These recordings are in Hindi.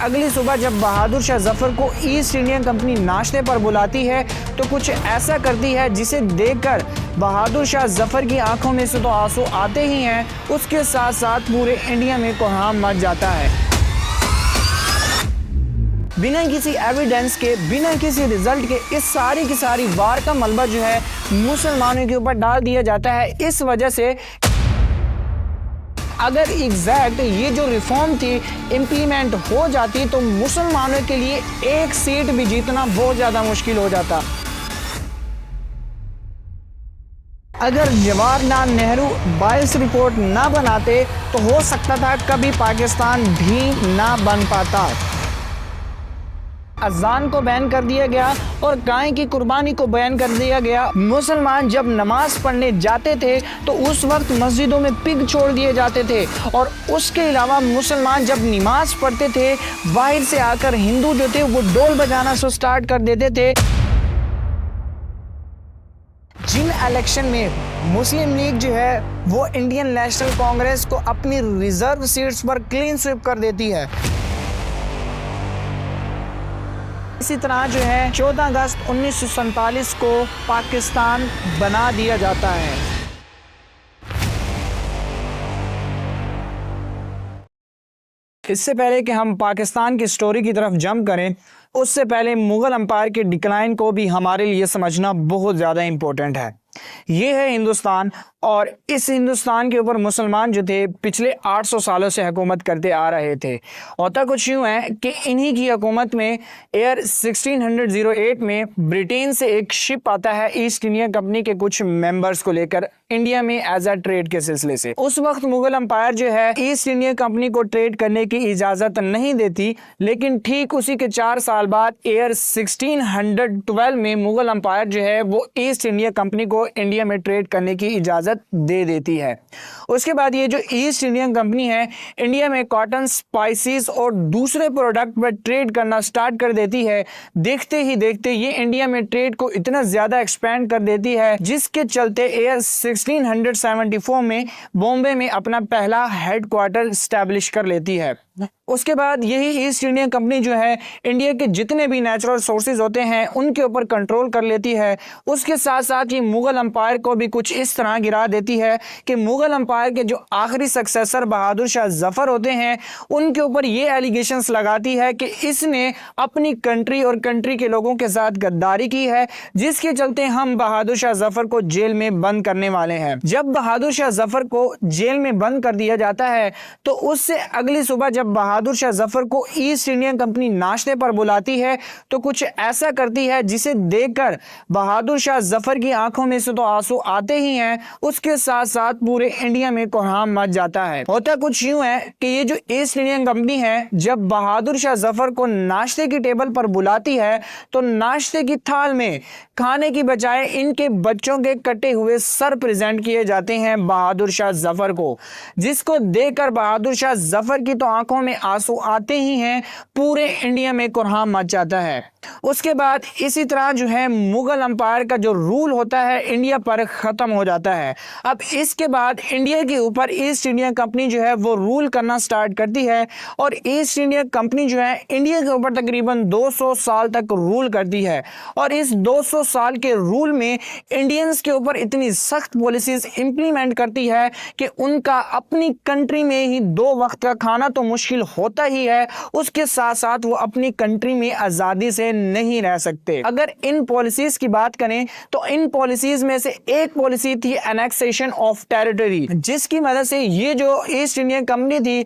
अगली सुबह जब बहादुर शाह जफर को ईस्ट इंडिया कंपनी नाश्ते पर बुलाती है तो कुछ ऐसा करती है जिसे देखकर बहादुर शाह जफर की आंखों में से तो आंसू आते ही हैं, उसके साथ साथ पूरे इंडिया में कोहराम मच जाता है। बिना किसी एविडेंस के, बिना किसी रिजल्ट के इस सारी की सारी वार का मलबा जो है मुसलमानों के ऊपर डाल दिया जाता है। इस वजह से अगर एग्जैक्ट ये जो रिफॉर्म थी इम्प्लीमेंट हो जाती तो मुसलमानों के लिए एक सीट भी जीतना बहुत ज्यादा मुश्किल हो जाता। अगर जवाहरलाल नेहरू बायस रिपोर्ट ना बनाते तो हो सकता था कभी पाकिस्तान भी ना बन पाता। अजान को बैन कर दिया गया और गाय की कुर्बानी को बैन कर दिया गया। मुसलमान जब नमाज पढ़ने जाते थे तो उस वक्त मस्जिदों में पिग छोड़ दिए जाते थे और उसके अलावा मुसलमान जब नमाज पढ़ते थे बाहर से आकर हिंदू जो थे वो डोल बजाना स्टार्ट कर देते थे। जिन इलेक्शन में मुस्लिम लीग जो है वो इंडियन नेशनल कांग्रेस को अपनी रिजर्व सीट्स पर क्लीन स्वीप कर देती है। इसी तरह जो है 14 अगस्त 1947 को पाकिस्तान बना दिया जाता है। इससे पहले कि हम पाकिस्तान की स्टोरी की तरफ जंप करें, उससे पहले मुगल एम्पायर के डिक्लाइन को भी हमारे लिए समझना बहुत ज़्यादा इम्पोर्टेंट है। ये है हिंदुस्तान और इस हिंदुस्तान के ऊपर मुसलमान जो थे पिछले 800 सालों से हुकूमत करते आ रहे थे। होता कुछ यूँ है कि इन्हीं की हुकूमत में ईयर 1608 में ब्रिटेन से एक शिप आता है ईस्ट इंडिया कंपनी के कुछ मेंबर्स को लेकर इंडिया में एज अ ट्रेड के सिलसिले से। उस वक्त मुगल एम्पायर जो है ईस्ट इंडिया कंपनी को ट्रेड करने की इजाज़त नहीं देती, लेकिन ठीक उसी के 4 साल बाद ईयर 1612 में मुगल एम्पायर जो है वो ईस्ट इंडिया कंपनी को इंडिया में ट्रेड करने की इजाज़त दे देती है। उसके बाद ये जो ईस्ट इंडियन कंपनी है इंडिया में कॉटन, स्पाइसेस और दूसरे प्रोडक्ट पर ट्रेड करना स्टार्ट कर देती है। देखते ही देखते ये इंडिया में ट्रेड को इतना ज़्यादा एक्सपेंड कर देती है जिसके चलते ईयर 1674 में बॉम्बे में अपना पहला हेडक्वार्टर स्टैब्लिश कर लेती है। उसके बाद यही ईस्ट इंडिया कंपनी जो है इंडिया के जितने भी नेचुरल सोर्सेज होते हैं उनके ऊपर कंट्रोल कर लेती है। उसके साथ साथ ये मुगल एम्पायर को भी कुछ इस तरह गिरा देती है कि मुगल एम्पायर के जो आखिरी सक्सेसर बहादुर शाह जफर होते हैं उनके ऊपर ये एलिगेशंस लगाती है कि इसने अपनी कंट्री और कंट्री के लोगों के साथ गद्दारी की है, जिसके चलते हम बहादुर शाह जफर को जेल में बंद करने वाले हैं। जब बहादुर शाह जफर को जेल में बंद कर दिया जाता है तो उससे अगली सुबह जब बहादुर शाह जफर को ईस्ट इंडिया कंपनी नाश्ते पर बुलाती है तो कुछ ऐसा करती है जिसे देखकर बहादुर शाह जफर की आंखों में से तो आंसू आते ही हैं, उसके साथ साथ पूरे इंडिया में कोहराम मच जाता है। होता कुछ यूं है कि ये जो ईस्ट इंडियन कंपनी है जब बहादुर शाह जफर को नाश्ते की टेबल पर बुलाती है तो नाश्ते की थाल में खाने की बजाय इनके बच्चों के कटे हुए सर प्रेजेंट किए जाते हैं बहादुर शाह जफर को, जिसको देखकर बहादुर शाह जफर की तो आंखों में आंसू आते ही हैं, पूरे इंडिया में कोहराम मच जाता है। उसके बाद इसी तरह जो है मुगल एम्पायर का जो रूल होता है इंडिया पर खत्म हो जाता है। अब इसके बाद इंडिया के ऊपर ईस्ट इंडिया कंपनी जो है वो रूल करना स्टार्ट करती है और ईस्ट इंडिया कंपनी जो है इंडिया के ऊपर तकरीबन 200 साल तक रूल करती है। और इस 200 साल के रूल में इंडियंस के ऊपर इतनी सख्त पॉलिसीज इंप्लीमेंट करती है कि उनका अपनी कंट्री में ही 2 वक्त का खाना तो मुश्किल होता ही है, उसके साथ साथ वो अपनी कंट्री में आज़ादी से नहीं रह सकते। अगर इन पॉलिसीज की बात करें तो इन पॉलिसीज में से एक पॉलिसी थी एनेक्सेशन ऑफ टेरिटरी, जिसकी मदद से ये जो ईस्ट इंडिया कंपनी थी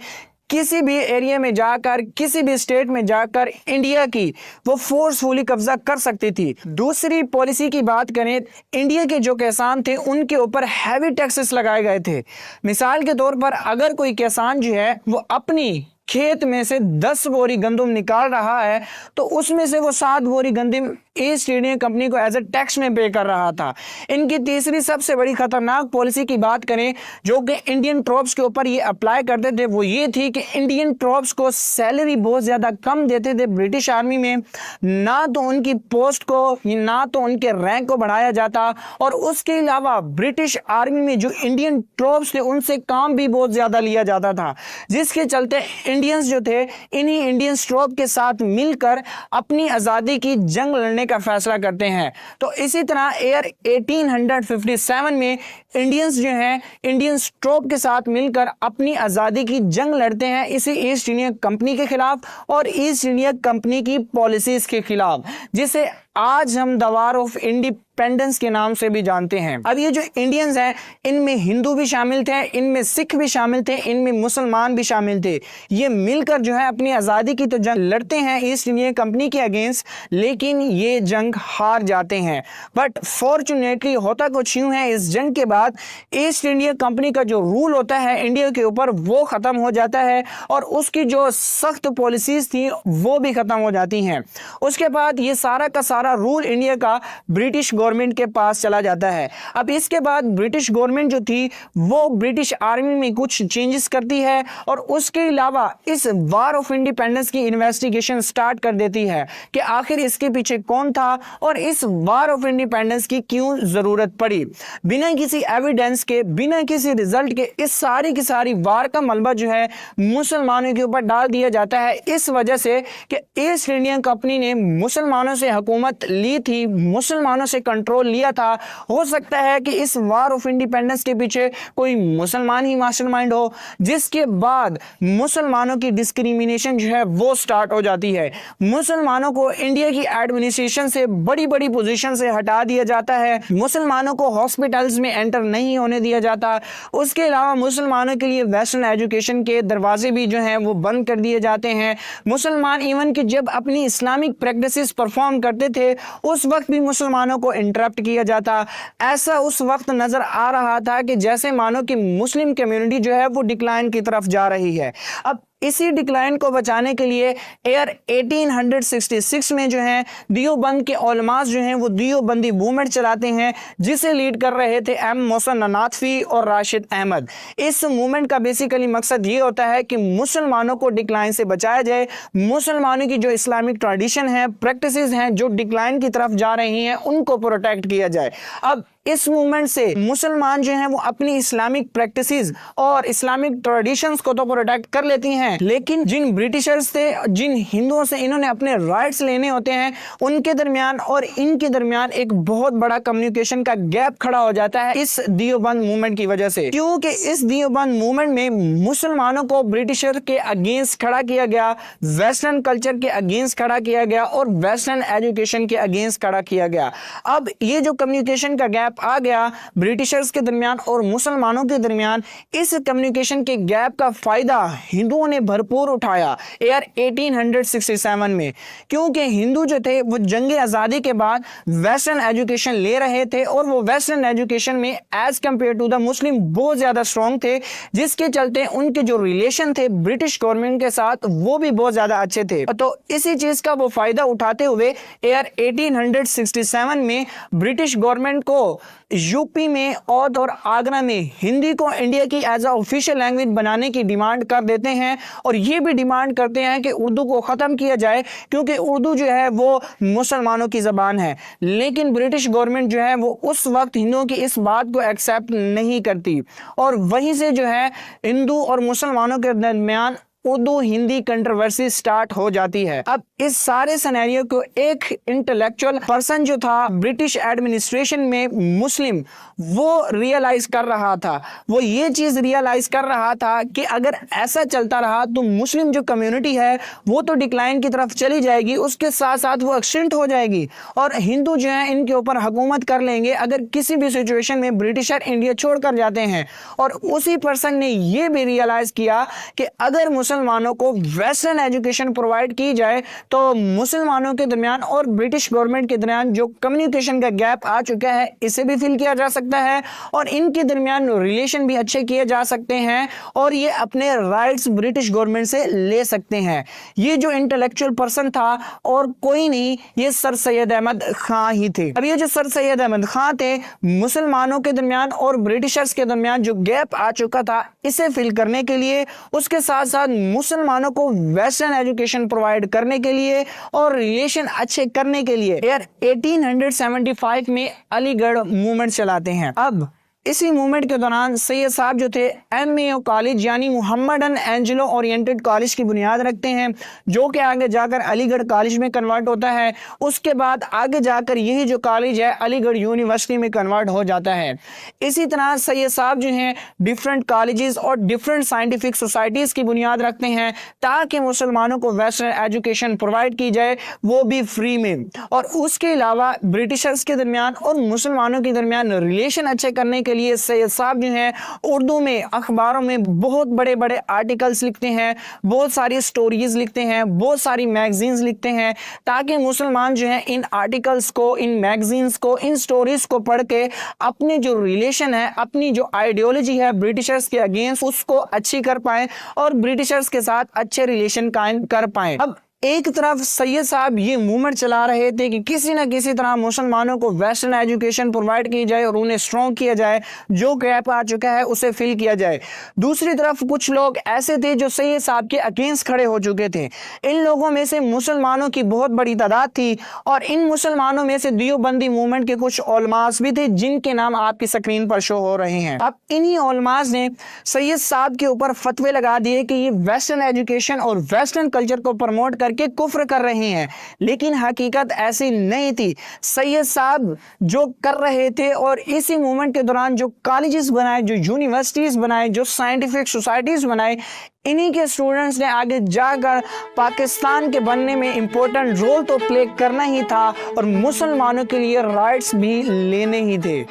किसी भी एरिया में जाकर, किसी भी स्टेट में जाकर इंडिया की वो फोर्सफुली कब्जा कर सकती थी। दूसरी पॉलिसी की बात करें, इंडिया के जो किसान थे उनके ऊपर हैवी टैक्सेस लगाए गए थे। मिसाल के तौर पर अगर कोई किसान जो है वो अपनी खेत में से 10 बोरी गंदम निकाल रहा है तो उसमें से वो 7 बोरी गंदम ईस्ट इंडिया कंपनी को एज ए टैक्स में पे कर रहा था। इनकी तीसरी सबसे बड़ी खतरनाक पॉलिसी की बात करें जो कि इंडियन ट्रूप्स के ऊपर ये अप्लाई करते थे, वो ये थी कि इंडियन ट्रूप्स को सैलरी बहुत ज्यादा कम देते थे ब्रिटिश आर्मी में, ना तो उनकी पोस्ट को ना तो उनके रैंक को बढ़ाया जाता, और उसके अलावा ब्रिटिश आर्मी में जो इंडियन ट्रूप्स थे उनसे काम भी बहुत ज्यादा लिया जाता था, जिसके चलते इंडियंस जो थे इन्हीं इंडियन ट्रूप के साथ मिलकर अपनी आजादी की जंग लड़ने का फैसला करते हैं। तो इसी तरह ईयर 1857 में इंडियंस जो हैं इंडियन ट्रूप के साथ मिलकर अपनी आजादी की जंग लड़ते हैं इसी ईस्ट इंडिया कंपनी के खिलाफ और ईस्ट इंडिया कंपनी की पॉलिसीज के खिलाफ, जिसे आज हम द वॉर ऑफ इंडिपेंडेंस के नाम से भी जानते हैं। अब ये जो इंडियंस हैं इनमें हिंदू भी शामिल थे, इनमें सिख भी शामिल थे, इनमें मुसलमान भी शामिल थे। ये मिलकर जो है अपनी आज़ादी की तो जंग लड़ते हैं ईस्ट इंडिया कंपनी के अगेंस्ट, लेकिन ये जंग हार जाते हैं। बट फॉर्चुनेटली होता कुछ यूं है, इस जंग के बाद ईस्ट इंडिया कंपनी का जो रूल होता है इंडिया के ऊपर वो ख़त्म हो जाता है और उसकी जो सख्त पॉलिसीज़ थी वो भी ख़त्म हो जाती हैं। उसके बाद ये सारा का सारा रूल इंडिया का ब्रिटिश गवर्नमेंट के पास चला जाता है। अब इसके बाद ब्रिटिश गवर्नमेंट जो थी वो ब्रिटिश आर्मी में कुछ चेंजेस करती है और उसके अलावा इस वॉर ऑफ इंडिपेंडेंस की इन्वेस्टिगेशन स्टार्ट कर देती है कि आखिर इसके पीछे कौन था और इस वॉर ऑफ इंडिपेंडेंस की क्यों जरूरत पड़ी। बिना किसी एविडेंस के, बिना किसी रिजल्ट के इस सारी की सारी वार का मलबा जो है मुसलमानों के ऊपर डाल दिया जाता है, इस वजह से कि ईस्ट इंडिया कंपनी ने मुसलमानों से हुकूमत ली थी, मुसलमानों से कंट्रोल लिया था। हो सकता है कि इस वॉर ऑफ इंडिपेंडेंस के पीछे कोई मुसलमान ही मास्टरमाइंड हो, जिसके बाद मुसलमानों की डिस्क्रिमिनेशन जो है वो स्टार्ट हो जाती है। मुसलमानों को इंडिया की एडमिनिस्ट्रेशन से बड़ी बड़ी पोजीशन से हटा दिया जाता है, मुसलमानों को हॉस्पिटल्स में एंटर नहीं होने दिया जाता। उसके अलावा मुसलमानों के लिए वेस्टर्न एजुकेशन के दरवाजे भी जो हैं वो बंद कर दिए जाते हैं। मुसलमान इवन कि जब अपनी इस्लामिक प्रैक्टिसेस परफॉर्म करते थे उस वक्त भी मुसलमानों को इंटरप्ट किया जाता। ऐसा उस वक्त नजर आ रहा था कि जैसे मानो कि मुस्लिम कम्युनिटी जो है वो डिक्लाइन की तरफ जा रही है। अब इसी डिक्लाइन को बचाने के लिए ईयर 1866 में जो है दियोबंद के उलमास जो हैं वो दियोबंदी मूवमेंट चलाते हैं, जिसे लीड कर रहे थे एम मोहसिन ननातवी और राशिद अहमद। इस मूवमेंट का बेसिकली मकसद ये होता है कि मुसलमानों को डिक्लाइन से बचाया जाए, मुसलमानों की जो इस्लामिक ट्रेडिशन है, प्रैक्टिसेस हैं जो डिक्लाइन की तरफ जा रही हैं, उनको प्रोटेक्ट किया जाए। अब इस मूवमेंट से मुसलमान जो हैं वो अपनी इस्लामिक प्रैक्टिसेस और इस्लामिक ट्रेडिशंस को तो प्रोटेक्ट कर लेती हैं, लेकिन जिन ब्रिटिशर्स थे, जिन हिंदुओं से इन्होंने अपने राइट्स लेने होते हैं, उनके दरमियान और इनके दरमियान एक बहुत बड़ा कम्युनिकेशन का गैप खड़ा हो जाता है इस दियोबंद मूवमेंट की वजह से। क्योंकि इस दियोबंद मूवमेंट में मुसलमानों को ब्रिटिशर के अगेंस्ट खड़ा किया गया, वेस्टर्न कल्चर के अगेंस्ट खड़ा किया गया और वेस्टर्न एजुकेशन के अगेंस्ट खड़ा किया गया। अब ये जो कम्युनिकेशन का गैप आ गया ब्रिटिशर्स के दरमियान और मुसलमानों के दरमियान, इस कम्युनिकेशन के गैप का फायदा हिंदुओं ने भरपूर उठाया ईयर 1867 में। क्योंकि हिंदू जो थे वो जंग आज़ादी के बाद वेस्टर्न एजुकेशन ले रहे थे और वो वेस्टर्न एजुकेशन में as compare to the Muslim बहुत ज्यादा स्ट्रॉन्ग थे, जिसके चलते उनके जो रिलेशन थे ब्रिटिश गवर्नमेंट के साथ वो भी बहुत ज्यादा अच्छे थे। तो इसी चीज का वो फायदा उठाते हुए ईयर 1867 में ब्रिटिश गवर्नमेंट को यूपी में औध और आगरा में हिंदी को इंडिया की एज अ ऑफिशियल लैंग्वेज बनाने की डिमांड कर देते हैं और ये भी डिमांड करते हैं कि उर्दू को ख़त्म किया जाए, क्योंकि उर्दू जो है वो मुसलमानों की ज़बान है। लेकिन ब्रिटिश गवर्नमेंट जो है वो उस वक्त हिंदुओं की इस बात को एक्सेप्ट नहीं करती और वहीं से जो है हिंदू और मुसलमानों के दरमियान उर्दू हिंदी कंट्रोवर्सी स्टार्ट हो जाती है। अब इस सारे सिनेरियो को एक इंटेलेक्चुअल पर्सन जो था ब्रिटिश एडमिनिस्ट्रेशन में मुस्लिम, वो रियलाइज कर रहा था। वो ये चीज रियलाइज कर रहा था कि अगर ऐसा चलता रहा तो मुस्लिम जो कम्युनिटी है वो तो डिक्लाइन की तरफ चली जाएगी, उसके साथ साथ वो एक्सटिंक्ट हो जाएगी और हिंदू जो है इनके ऊपर हुकूमत कर लेंगे अगर किसी भी सिचुएशन में ब्रिटिशर इंडिया छोड़कर जाते हैं। और उसी पर्सन ने ये भी रियलाइज किया कि अगर मुसलमानों को वेस्टर्न एजुकेशन प्रोवाइड की जाए तो मुसलमानों के दरमियान और ब्रिटिश गवर्नमेंट के दरमियान जो कम्युनिकेशन का गैप आ चुका है इसे भी फिल किया जा सकता है और इनके दरमियान रिलेशन भी अच्छे किए जा सकते हैं और ये अपने राइट्स ब्रिटिश गवर्नमेंट से ले सकते हैं। ये जो इंटेलेक्चुअल पर्सन था और कोई नहीं, ये सर सैयद अहमद खां ही थे। अब ये जो सर सैयद अहमद खां थे, मुसलमानों के दरमियान और ब्रिटिशर्स के दरमियान जो गैप आ चुका था इसे फिल करने के लिए, उसके साथ साथ मुसलमानों को वेस्टर्न एजुकेशन प्रोवाइड करने के लिए और रिलेशन अच्छे करने के लिए यार 1875 में अलीगढ़ मूवमेंट चलाते हैं। अब इसी मूवमेंट के दौरान सैयद साहब जो थे MAO कॉलेज यानी मोहम्मदन एंजेलो ओरिएंटेड कॉलेज की बुनियाद रखते हैं, जो कि आगे जाकर अलीगढ़ कॉलेज में कन्वर्ट होता है। उसके बाद आगे जाकर यही जो कॉलेज है अलीगढ़ यूनिवर्सिटी में कन्वर्ट हो जाता है। इसी तरह सैयद साहब जो हैं डिफरेंट कॉलेजेस और डिफरेंट साइंटिफिक सोसाइटीज़ की बुनियाद रखते हैं ताकि मुसलमानों को वेस्टर्न एजुकेशन प्रोवाइड की जाए, वो भी फ्री में। और उसके अलावा ब्रिटिशर्स के दरमियान और मुसलमानों के दरमियान रिलेशन अच्छे करने के लिए सैयद साहब जो हैं उर्दू में अखबारों में बहुत बड़े बड़े आर्टिकल्स लिखते हैं, बहुत सारी स्टोरीज लिखते हैं, बहुत सारी मैगजीन्स लिखते हैं ताकि मुसलमान जो हैं इन आर्टिकल्स को, इन मैगजीन्स को, इन स्टोरीज को पढ़ के अपने जो रिलेशन है, अपनी जो आइडियोलॉजी है ब्रिटिशर्स के अगेंस्ट, उसको अच्छी कर पाए और ब्रिटिशर्स के साथ अच्छे रिलेशन कायम कर पाए। अब एक तरफ सैयद साहब ये मूवमेंट चला रहे थे कि किसी न किसी तरह मुसलमानों को वेस्टर्न एजुकेशन प्रोवाइड की जाए और उन्हें स्ट्रॉन्ग किया जाए, जो गैप आ चुका है उसे फिल किया जाए। दूसरी तरफ कुछ लोग ऐसे थे जो सैयद साहब के अगेंस्ट खड़े हो चुके थे। इन लोगों में से मुसलमानों की बहुत बड़ी तादाद थी और इन मुसलमानों में से दियोबंदी मूवमेंट के कुछ उलमास भी थे जिनके नाम आपकी स्क्रीन पर शो हो रहे हैं। अब इन्हीं उलमास ने सैयद साहब के ऊपर फतवे लगा दिए कि ये वेस्टर्न एजुकेशन और वेस्टर्न कल्चर को प्रमोट के कुफ्र कर रहे हैं, लेकिन हकीकत ऐसी नहीं थी। सैयद साहब जो कर रहे थे और इसी मूवमेंट के दौरान जो कॉलेजेस बनाए, जो यूनिवर्सिटीज बनाए, जो साइंटिफिक सोसाइटीज बनाए, इन्हीं के स्टूडेंट्स ने आगे जाकर पाकिस्तान के बनने में इंपॉर्टेंट रोल तो प्ले करना ही था और मुसलमानों के लिए राइट्स भी लेने ही थे।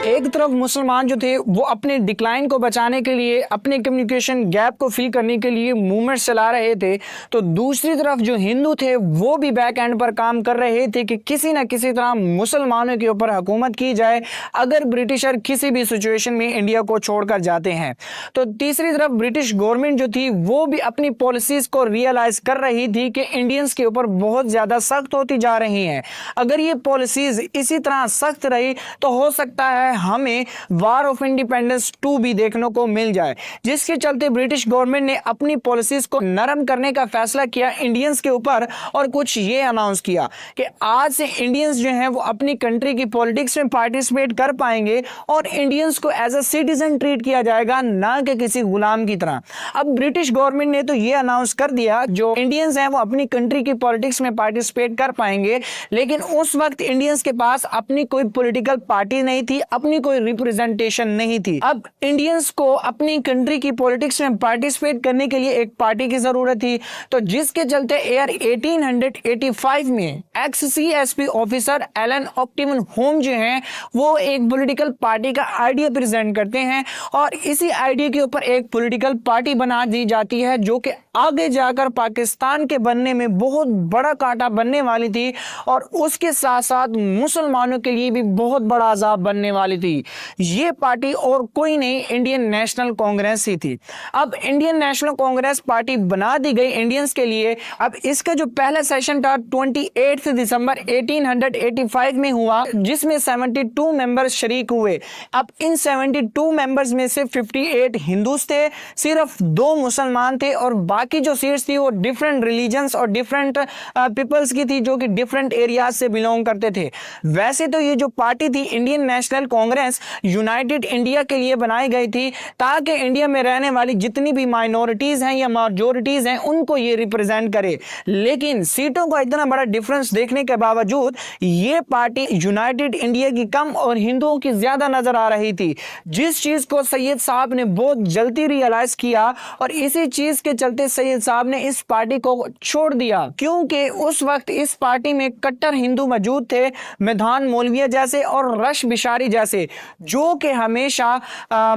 एक तरफ मुसलमान जो थे वो अपने डिक्लाइन को बचाने के लिए, अपने कम्युनिकेशन गैप को फिल करने के लिए मूवमेंट चला रहे थे, तो दूसरी तरफ जो हिंदू थे वो भी बैक एंड पर काम कर रहे थे कि किसी न किसी तरह मुसलमानों के ऊपर हुकूमत की जाए अगर ब्रिटिशर किसी भी सिचुएशन में इंडिया को छोड़कर जाते हैं। तो तीसरी तरफ ब्रिटिश गवर्नमेंट जो थी वो भी अपनी पॉलिसीज को रियलाइज कर रही थी कि इंडियंस के ऊपर बहुत ज़्यादा सख्त होती जा रही हैं। अगर ये पॉलिसीज इसी तरह सख्त रही तो हो सकता है हमें वार ऑफ इंडिपेंडेंस 2 भी देखने को मिल जाए, जिसके चलते ब्रिटिश गवर्नमेंट ने अपनी पॉलिसीज को नरम करने का फैसला किया इंडियंस के ऊपर और कुछ ये अनाउंस किया कि आज से इंडियंस जो हैं वो अपनी कंट्री की पॉलिटिक्स में पार्टिसिपेट कर पाएंगे और इंडियंस को एज अ सिटीजन ट्रीट किया जाएगा, ना कि किसी गुलाम की तरह। अब ब्रिटिश गवर्नमेंट ने तो ये अनाउंस कर दिया जो इंडियंस हैं वो अपनी कंट्री की पॉलिटिक्स में पार्टिसिपेट कर पाएंगे, लेकिन उस वक्त इंडियंस के पास अपनी कोई पॉलिटिकल पार्टी नहीं थी, अपनी कोई रिप्रेजेंटेशन नहीं थी। अब इंडियंस को अपनी कंट्री की पॉलिटिक्स में पार्टिसिपेट करने के लिए एक पार्टी की जरूरत थी, तो जिसके चलते ईयर 1885 में ex CSP officer Allan Octavian Hume जो हैं वो एक पॉलिटिकल पार्टी का आइडिया प्रेजेंट करते हैं और इसी आइडिया के ऊपर एक पॉलिटिकल पार्टी बना दी जाती है जो कि आगे जाकर पाकिस्तान के बनने में बहुत बड़ा कांटा बनने वाली थी और उसके साथ साथ मुसलमानों के लिए भी बहुत बड़ा अजाब बनने वाली थी। ये पार्टी और कोई नहीं, इंडियन नेशनल कांग्रेस ही थी। अब इंडियन नेशनल कांग्रेस पार्टी बना दी गई इंडियंस के लिए। अब इसका जो पहला सेशन था 28 दिसंबर 1885 में हुआ, जिसमें 72 मेंबर्स शरीक हुए। अब इन 72 मेंबर्स में से 58 हिंदूज थे, सिर्फ 2 मुसलमान थे और बाकी जो सीट्स थी वो डिफरेंट रिलीजन्स और डिफरेंट पीपल्स की थी जो कि डिफरेंट एरियाज से बिलोंग करते थे। वैसे तो ये जो पार्टी थी Indian national Congress United India के लिए बनाई गई थी ताकि इंडिया में रहने वाली जितनी भी माइनॉरिटीज हैं या मेजॉरिटीज हैं उनको ये रिप्रेजेंट करे, लेकिन सीटों का इतना बड़ा डिफरेंस देखने के बावजूद ये पार्टी यूनाइटेड इंडिया की कम और हिंदुओं की ज्यादा नजर आ रही थी, जिस चीज को सैयद साहब ने बहुत जल्दी रियलाइज किया और इसी चीज के चलते सैयद साहब ने इस पार्टी को छोड़ दिया, क्योंकि उस वक्त इस पार्टी में कट्टर हिंदू मौजूद थे, मैदान मौलविया जैसे और रश बिशारी जैसे, जो कि हमेशा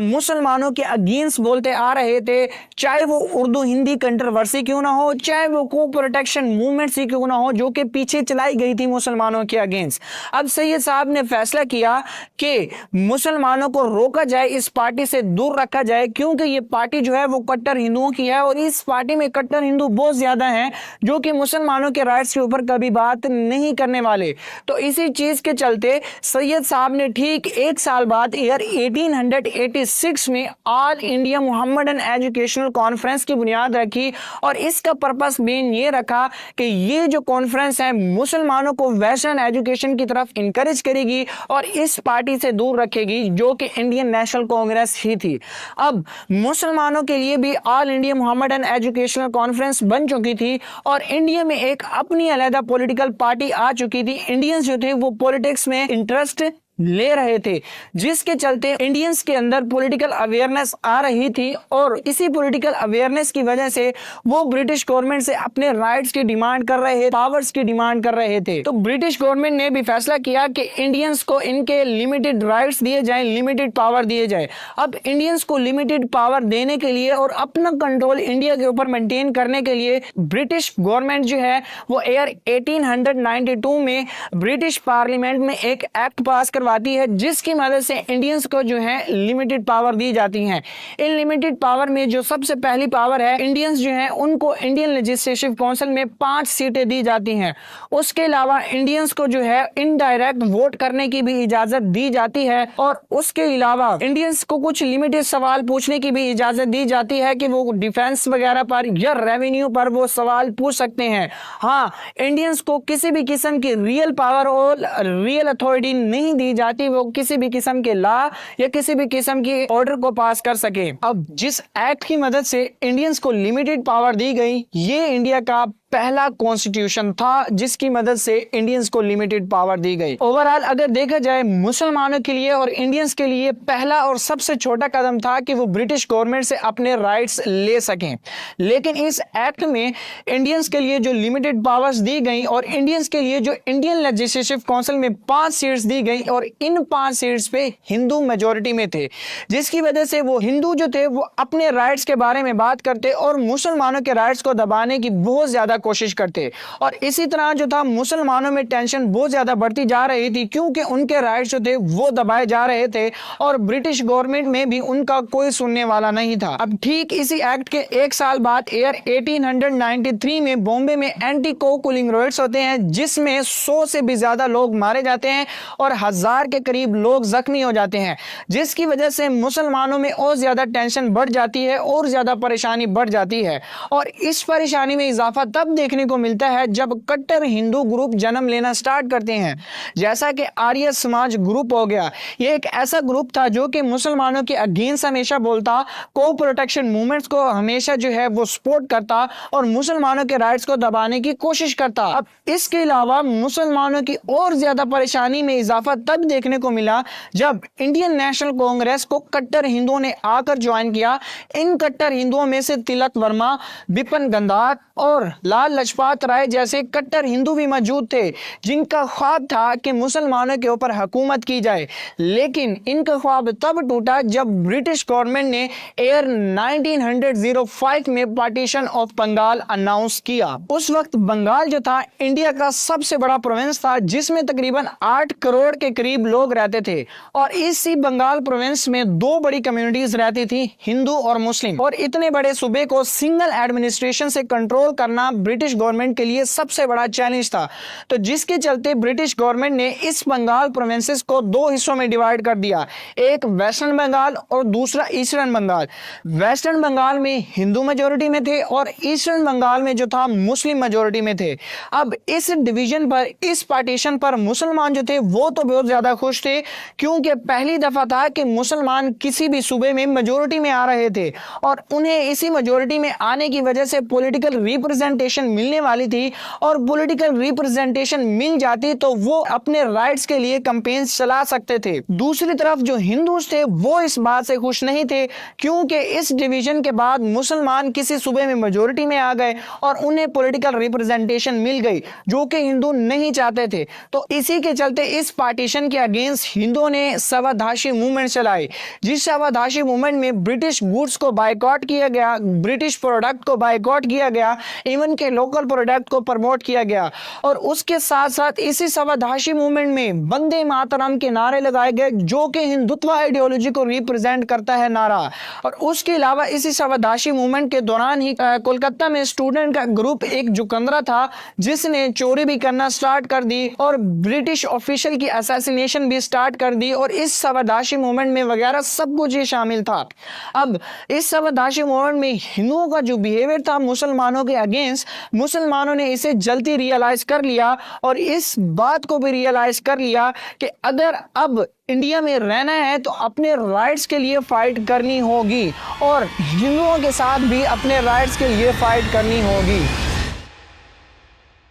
मुसलमानों के अगेंस्ट बोलते आ रहे थे, चाहे वो उर्दू हिंदी कंट्रोवर्सी क्यों ना हो, चाहे वो को प्रोटेक्शन मूवमेंट ही क्यों ना हो, जो कि पीछे चलाई गई थी मुसलमानों के अगेंस्ट। अब सैयद साहब ने फैसला किया कि मुसलमानों को रोका जाए, इस पार्टी से दूर रखा जाए, क्योंकि ये पार्टी जो है वो कट्टर हिंदुओं की है और इस पार्टी में कट्टर हिंदू बहुत ज्यादा हैं जो कि मुसलमानों के राइट्स के ऊपर कभी बात नहीं करने वाले। तो इसी चीज के चलते सैयद साहब ने ठीक एक साल बाद ईयर 1886 में all India Mohammedan educational conference की बुनियाद रखी और इसका पर्पस मेन ये रखा कि ये जो कॉन्फ्रेंस है मुसलमानों को वेस्टर्न एजुकेशन की तरफ इंकरेज करेगी और इस पार्टी से दूर रखेगी जो कि इंडियन नेशनल कांग्रेस ही थी। अब मुसलमानों के लिए भी all India Mohammedan educational conference बन चुकी थी और इंडिया में एक अपनी अलग पॉलिटिकल पार्टी आ चुकी थी। इंडियंस जो थे वो पॉलिटिक्स में इंटरेस्ट ले रहे थे, जिसके चलते इंडियंस के अंदर पॉलिटिकल अवेयरनेस आ रही थी और इसी पॉलिटिकल अवेयरनेस की वजह से वो ब्रिटिश गवर्नमेंट से अपने राइट्स की डिमांड कर रहे, पावर्स की डिमांड कर रहे थे। तो ब्रिटिश गवर्नमेंट ने भी फैसला किया कि इंडियंस को इनके लिमिटेड राइट्स दिए जाए, लिमिटेड पावर दिए जाए। अब इंडियंस को लिमिटेड पावर देने के लिए और अपना कंट्रोल इंडिया के ऊपर मेंटेन करने के लिए ब्रिटिश गवर्नमेंट जो है वो ईयर 1892 में ब्रिटिश पार्लियामेंट में एक एक्ट पास करवाती है, जिसकी मदद से इंडियंस को जो है लिमिटेड पावर दी जाती हैं। इन लिमिटेड पावर में जो सबसे पहली पावर है, इंडियंस जो है उनको इंडियन लेजिस्लेटिव काउंसिल में 5 सीटें दी जाती हैं। उसके अलावा इंडियंस को जो है इनडायरेक्ट वोट करने की भी इजाजत दी जाती है और उसके अलावा इंडियंस को कुछ लिमिटेड सवाल पूछने की भी इजाजत दी जाती है कि वो डिफेंस वगैरह पर या रेवेन्यू पर वो सवाल पूछ सकते हैं। हाँ, इंडियंस को किसी भी किस्म की रियल पावर और रियल अथॉरिटी नहीं दी जाती, वो किसी भी किस्म के लॉ या किसी भी किस्म की ऑर्डर को पास कर सके। अब जिस एक्ट की मदद से इंडियंस को लिमिटेड पावर दी गई, ये इंडिया का पहला कॉन्स्टिट्यूशन था जिसकी मदद से इंडियंस को लिमिटेड पावर दी गई। ओवरऑल अगर देखा जाए मुसलमानों के लिए और इंडियंस के लिए पहला और सबसे छोटा कदम था कि वो ब्रिटिश गवर्नमेंट से अपने राइट्स ले सकें, लेकिन इस एक्ट में इंडियंस के लिए जो लिमिटेड पावर्स दी गई और इंडियंस के लिए जो इंडियन लेजिस्लेटिव काउंसिल में 5 सीट्स दी गई और इन 5 सीट्स पे हिंदू मेजोरिटी में थे, जिसकी वजह से वो हिंदू जो थे वो अपने राइट्स के बारे में बात करते और मुसलमानों के राइट्स को दबाने की बहुत ज्यादा कोशिश करते। और इसी तरह जो था मुसलमानों में टेंशन बहुत ज्यादा बढ़ती जा रही थी क्योंकि उनके राइट्स जो थे वो दबाए जा रहे थे और ब्रिटिश गवर्नमेंट में भी उनका कोई सुनने वाला नहीं था। अब ठीक इसी एक्ट के एक साल बाद ईयर 1893 में बॉम्बे में एंटी को कूलिंग राइट्स होते हैं, जिसमें 100 से भी ज्यादा लोग मारे जाते हैं और 1000 के करीब लोग जख्मी हो जाते हैं, जिसकी वजह से मुसलमानों में और ज्यादा टेंशन बढ़ जाती है और ज्यादा परेशानी बढ़ जाती है। और इस परेशानी में इजाफा तब देखने को मिलता है जब कट्टर हिंदू ग्रुप जन्म लेना स्टार्ट करते हैं, जैसा कि आर्य समाज ग्रुप हो गया। ये एक ऐसा ग्रुप था जो कि मुसलमानों के अगेंस्ट हमेशा बोलता, को प्रोटेक्शन मूवमेंट्स को हमेशा जो है वो सपोर्ट करता और मुसलमानों के राइट्स को दबाने की कोशिश करता। अब इसके अलावा मुसलमानों की और ज्यादा परेशानी में इजाफा तब देखने को मिला जब इंडियन नेशनल कांग्रेस को कट्टर हिंदुओं ने आकर ज्वाइन किया। इन कट्टर हिंदुओं में से तिलक वर्मा, बिपिन गंधार और लाल लजपत राय जैसे कट्टर हिंदू भी मौजूद थे, जिनका ख्वाब था कि मुसलमानों के ऊपर हुकूमत की जाए। लेकिन इनका ख्वाब तब टूटा जब ब्रिटिश गवर्नमेंट ने ईयर 1905 में पार्टीशन ऑफ बंगाल अनाउंस किया। उस वक्त बंगाल जो था इंडिया का सबसे बड़ा प्रोविंस था, जिसमें तकरीबन 8 करोड़ के करीब लोग रहते थे और इसी बंगाल प्रोविंस में 2 बड़ी कम्युनिटीज रहती थी, हिंदू और मुस्लिम। और इतने बड़े सूबे को सिंगल एडमिनिस्ट्रेशन से कंट्रोल करना ब्रिटिश गवर्नमेंट के लिए सबसे बड़ा चैलेंज था। तो जिसके चलते ब्रिटिश गवर्नमेंट ने इस बंगाल प्रोविंसेस को 2 हिस्सों में डिवाइड कर दिया, एक वेस्टर्न बंगाल और दूसरा ईस्टर्न बंगाल। वेस्टर्न बंगाल में हिंदू मेजोरिटी में थे और ईस्टर्न बंगाल में जो था मुस्लिम मेजोरिटी में थे। अब इस डिवीजन पर, इस पार्टीशन पर मुसलमान जो थे वो तो बहुत ज्यादा खुश थे, क्योंकि पहली दफा था कि मुसलमान किसी भी सूबे में मेजोरिटी में आ रहे थे और उन्हें इसी मेजोरिटी में आने की वजह से पॉलिटिकल रिप्रेजेंटेशन रिप्रेजेंटेशन मिलने वाली थी और पॉलिटिकल रिप्रेजेंटेशन मिल जाती तो वो अपने राइट्स के लिए कैंपेन्स चला सकते थे। दूसरी तरफ जो हिंदूज थे वो इस बात से खुश नहीं थे, क्योंकि इस डिवीजन के बाद मुसलमान किसी सूबे में मेजोरिटी में आ गए और उन्हें पॉलिटिकल रिप्रेजेंटेशन मिल गई, जो कि हिंदू नहीं चाहते थे। तो इसी के चलते इस पार्टीशन के अगेंस्ट हिंदुओं ने सावधाशी मूवमेंट चलाई, जिस सावधाशी मूवमेंट में ब्रिटिश गुड्स को बायकॉट किया गया, ब्रिटिश प्रोडक्ट को बायकॉट किया गया, इवन के लोकल प्रोडक्ट को प्रमोट किया गया। और उसके साथ साथ इसी सावधाशी मूवमेंट में वंदे मातरम के नारे लगाए गए, जो कि हिंदुत्व आइडियोलॉजी को रिप्रेजेंट करता है नारा। और उसके अलावा इसी सावधाशी मूवमेंट के दौरान ही कोलकाता में स्टूडेंट का ग्रुप एक जुकंदरा था, जिसने चोरी भी करना स्टार्ट कर दी और ब्रिटिश ऑफिशियल की असैसिनेशन भी स्टार्ट कर दी। और इस सावधाशी मूवमेंट में वगैरह सब कुछ ये शामिल था। अब इस सावधाशी मूवमेंट में हिंदुओं का जो बिहेवियर था मुसलमानों के अगेंस्ट, मुसलमानों ने इसे जल्दी रियलाइज कर लिया और इस बात को भी रियलाइज कर लिया कि अगर अब इंडिया में रहना है तो अपने राइट्स के लिए फाइट करनी होगी और हिंदुओं के साथ भी अपने राइट्स के लिए फाइट करनी होगी।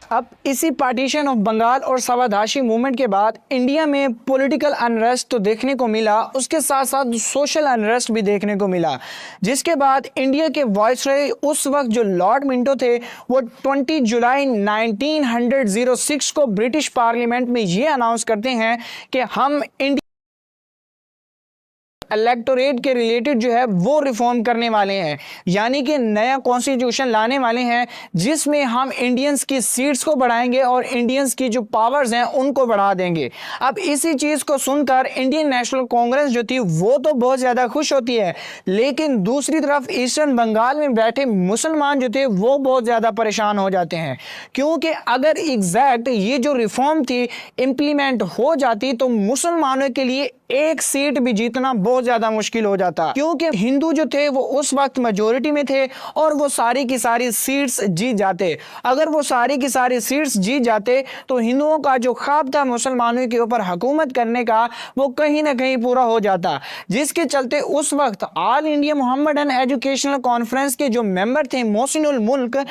अब इसी पार्टीशन ऑफ बंगाल और सावधाशी मूवमेंट के बाद इंडिया में पॉलिटिकल अनरेस्ट तो देखने को मिला, उसके साथ साथ सोशल अनरेस्ट भी देखने को मिला, जिसके बाद इंडिया के वाइसरॉय उस वक्त जो लॉर्ड मिंटो थे वो 20 जुलाई 1906 को ब्रिटिश पार्लियामेंट में ये अनाउंस करते हैं कि हम इंडिया इलेक्टोरेट के रिलेटेड जो है वो रिफॉर्म करने वाले हैं, यानी कि नया कॉन्स्टिट्यूशन लाने वाले हैं जिसमें हम इंडियंस की सीट्स को बढ़ाएंगे और इंडियंस की जो पावर्स हैं उनको बढ़ा देंगे। अब इसी चीज को सुनकर इंडियन नेशनल कांग्रेस जो थी वो तो बहुत ज्यादा खुश होती है, लेकिन दूसरी तरफ ईस्टर्न बंगाल में बैठे मुसलमान जो थे वो बहुत ज्यादा परेशान हो जाते हैं, क्योंकि अगर एग्जैक्ट ये जो रिफॉर्म थी इंप्लीमेंट हो जाती तो मुसलमानों के लिए एक सीट भी जीतना बहुत ज्यादा मुश्किल हो जाता, क्योंकि हिंदू जो थे वो उस वक्त मेजोरिटी में थे और वो सारी की सारी सीट्स जीत जाते। अगर वो सारी की सारी सीट्स जीत जाते तो हिंदुओं का जो ख्वाब था मुसलमानों के ऊपर हुकूमत करने का वो कहीं ना कहीं पूरा हो जाता, जिसके चलते उस वक्त all India Mohammedan educational conference के जो मेंबर थे मोहसिनुल मुल्क,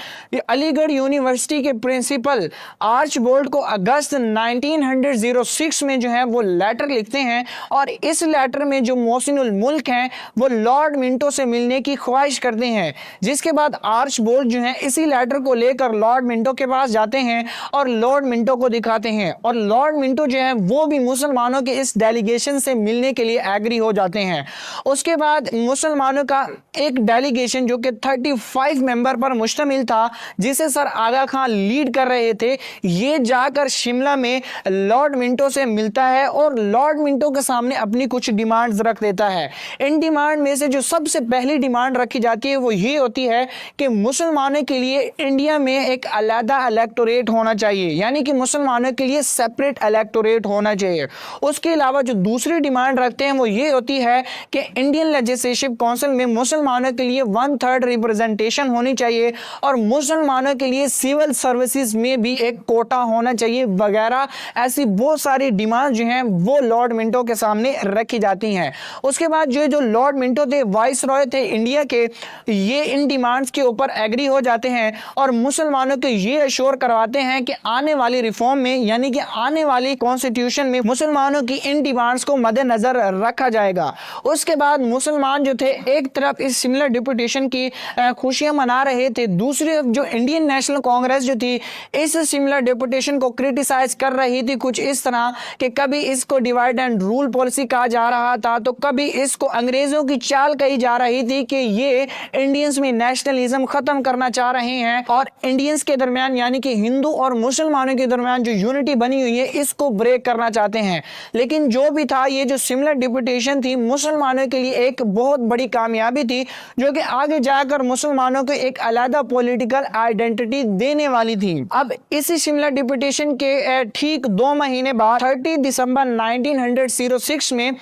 अलीगढ़ यूनिवर्सिटी के प्रिंसिपल आर्चबोल्ड को अगस्त 1906 में जो है वो लेटर लिखते हैं और इस लेटर में जो मोहसिनुल मुल्क हैं वो लॉर्ड मिंटो से मिलने की ख्वाहिश करते हैं, जिसके बाद आर्चबोल्ड जो है इसी लेटर को लेकर लॉर्ड मिंटो के पास जाते हैं और लॉर्ड मिंटो को दिखाते हैं और लॉर्ड मिंटो जो है वो भी मुसलमानों के इस डेलीगेशन से मिलने के लिए एग्री हो जाते हैं। उसके बाद मुसलमानों का एक डेलीगेशन जो कि 35 मेंबर पर मुश्तमिल था, जिसे सर आगा खान लीड कर रहे थे, ये जाकर शिमला में लॉर्ड मिंटो से मिलता है और लॉर्ड मिंटो के सामने अपनी कुछ डिमांड्स रख देता है। इन डिमांड में से जो सबसे पहली डिमांड रखी जाती है वो ये होती है कि मुसलमानों के लिए इंडिया में एक अलग इलेक्टोरेट होना चाहिए, यानी कि मुसलमानों के लिए सेपरेट इलेक्टोरेट होना चाहिए। उसके अलावा जो दूसरी डिमांड रखते हैं वो ये होती है कि इंडियन लेजिस्लेटिव काउंसिल में मुसलमानों के लिए 1/3 रिप्रेजेंटेशन होनी चाहिए और मुसलमानों के लिए सिविल सर्विसेज में भी एक कोटा होना चाहिए वगैरह। ऐसी बहुत सारी डिमांड जो हैं वो लॉर्ड मिंटो के सामने रखी जाती हैं। उसके बाद जो लॉर्ड मिंटो थे वाइस रॉय थे इंडिया के, ये इन डिमांड्स के ऊपर एग्री हो जाते हैं और मुसलमानों को ये अश्योर करवाते हैं कि आने वाली रिफॉर्म में, यानी कि आने वाली कॉन्स्टिट्यूशन में मुसलमानों की इन डिमांड्स को मद्देनजर रखा जाएगा। उसके बाद मुसलमान जो थे एक तरफ इस सिमिलर डिपुटेशन की खुशियां मना रहे थे, दूसरी तरफ जो इंडियन नेशनल कांग्रेस जो थी इस सिमिलर डिपुटेशन को क्रिटिसाइज कर रही थी कुछ इस तरह कि कभी इसको डिवाइड एंड रूल पॉलिसी कहा जा रहा था तो कभी इसको अंग्रेजों की चाल कही जा रही थी कि ये इंडियंस में नेशनलिज्म खत्म करना चाह रहे हैं और इंडियंस के दरमियान, यानी कि हिंदू और मुसलमानों के दरमियान जो यूनिटी बनी हुई है इसको ब्रेक करना चाहते हैं। लेकिन जो भी था, ये जो सिमिलर डिपुटेशन थी मुसलमानों के लिए एक बहुत बड़ी कामयाबी थी, जो कि आगे जाकर मुसलमानों को एक अलग पॉलिटिकल आइडेंटिटी देने वाली थी। अब इसी सिमिलर डिपुटेशन के ठीक 2 महीने बाद 30 दिसंबर 1906 1906 में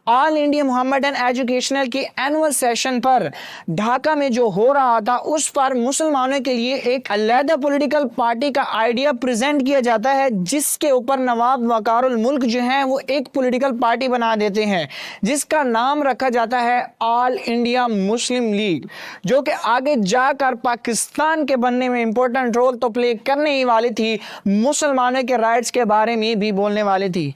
ऑल इंडिया मोहम्मदन एजुकेशनल के एनुअल सेशन पर ढाका में जो हो रहा था, उस पर मुसलमानों के लिए एक अलग पॉलिटिकल पार्टी का आइडिया प्रेजेंट किया जाता है, जिसके ऊपर नवाब वकारुल मुल्क जो है वो एक पॉलिटिकल पार्टी बना देते हैं, जिसका नाम रखा जाता है ऑल इंडिया मुस्लिम लीग, जो कि आगे जाकर पाकिस्तान के बनने में इंपॉर्टेंट रोल तो प्ले करने ही वाली थी, मुसलमानों के राइट्स के बारे में भी बोलने वाली थी।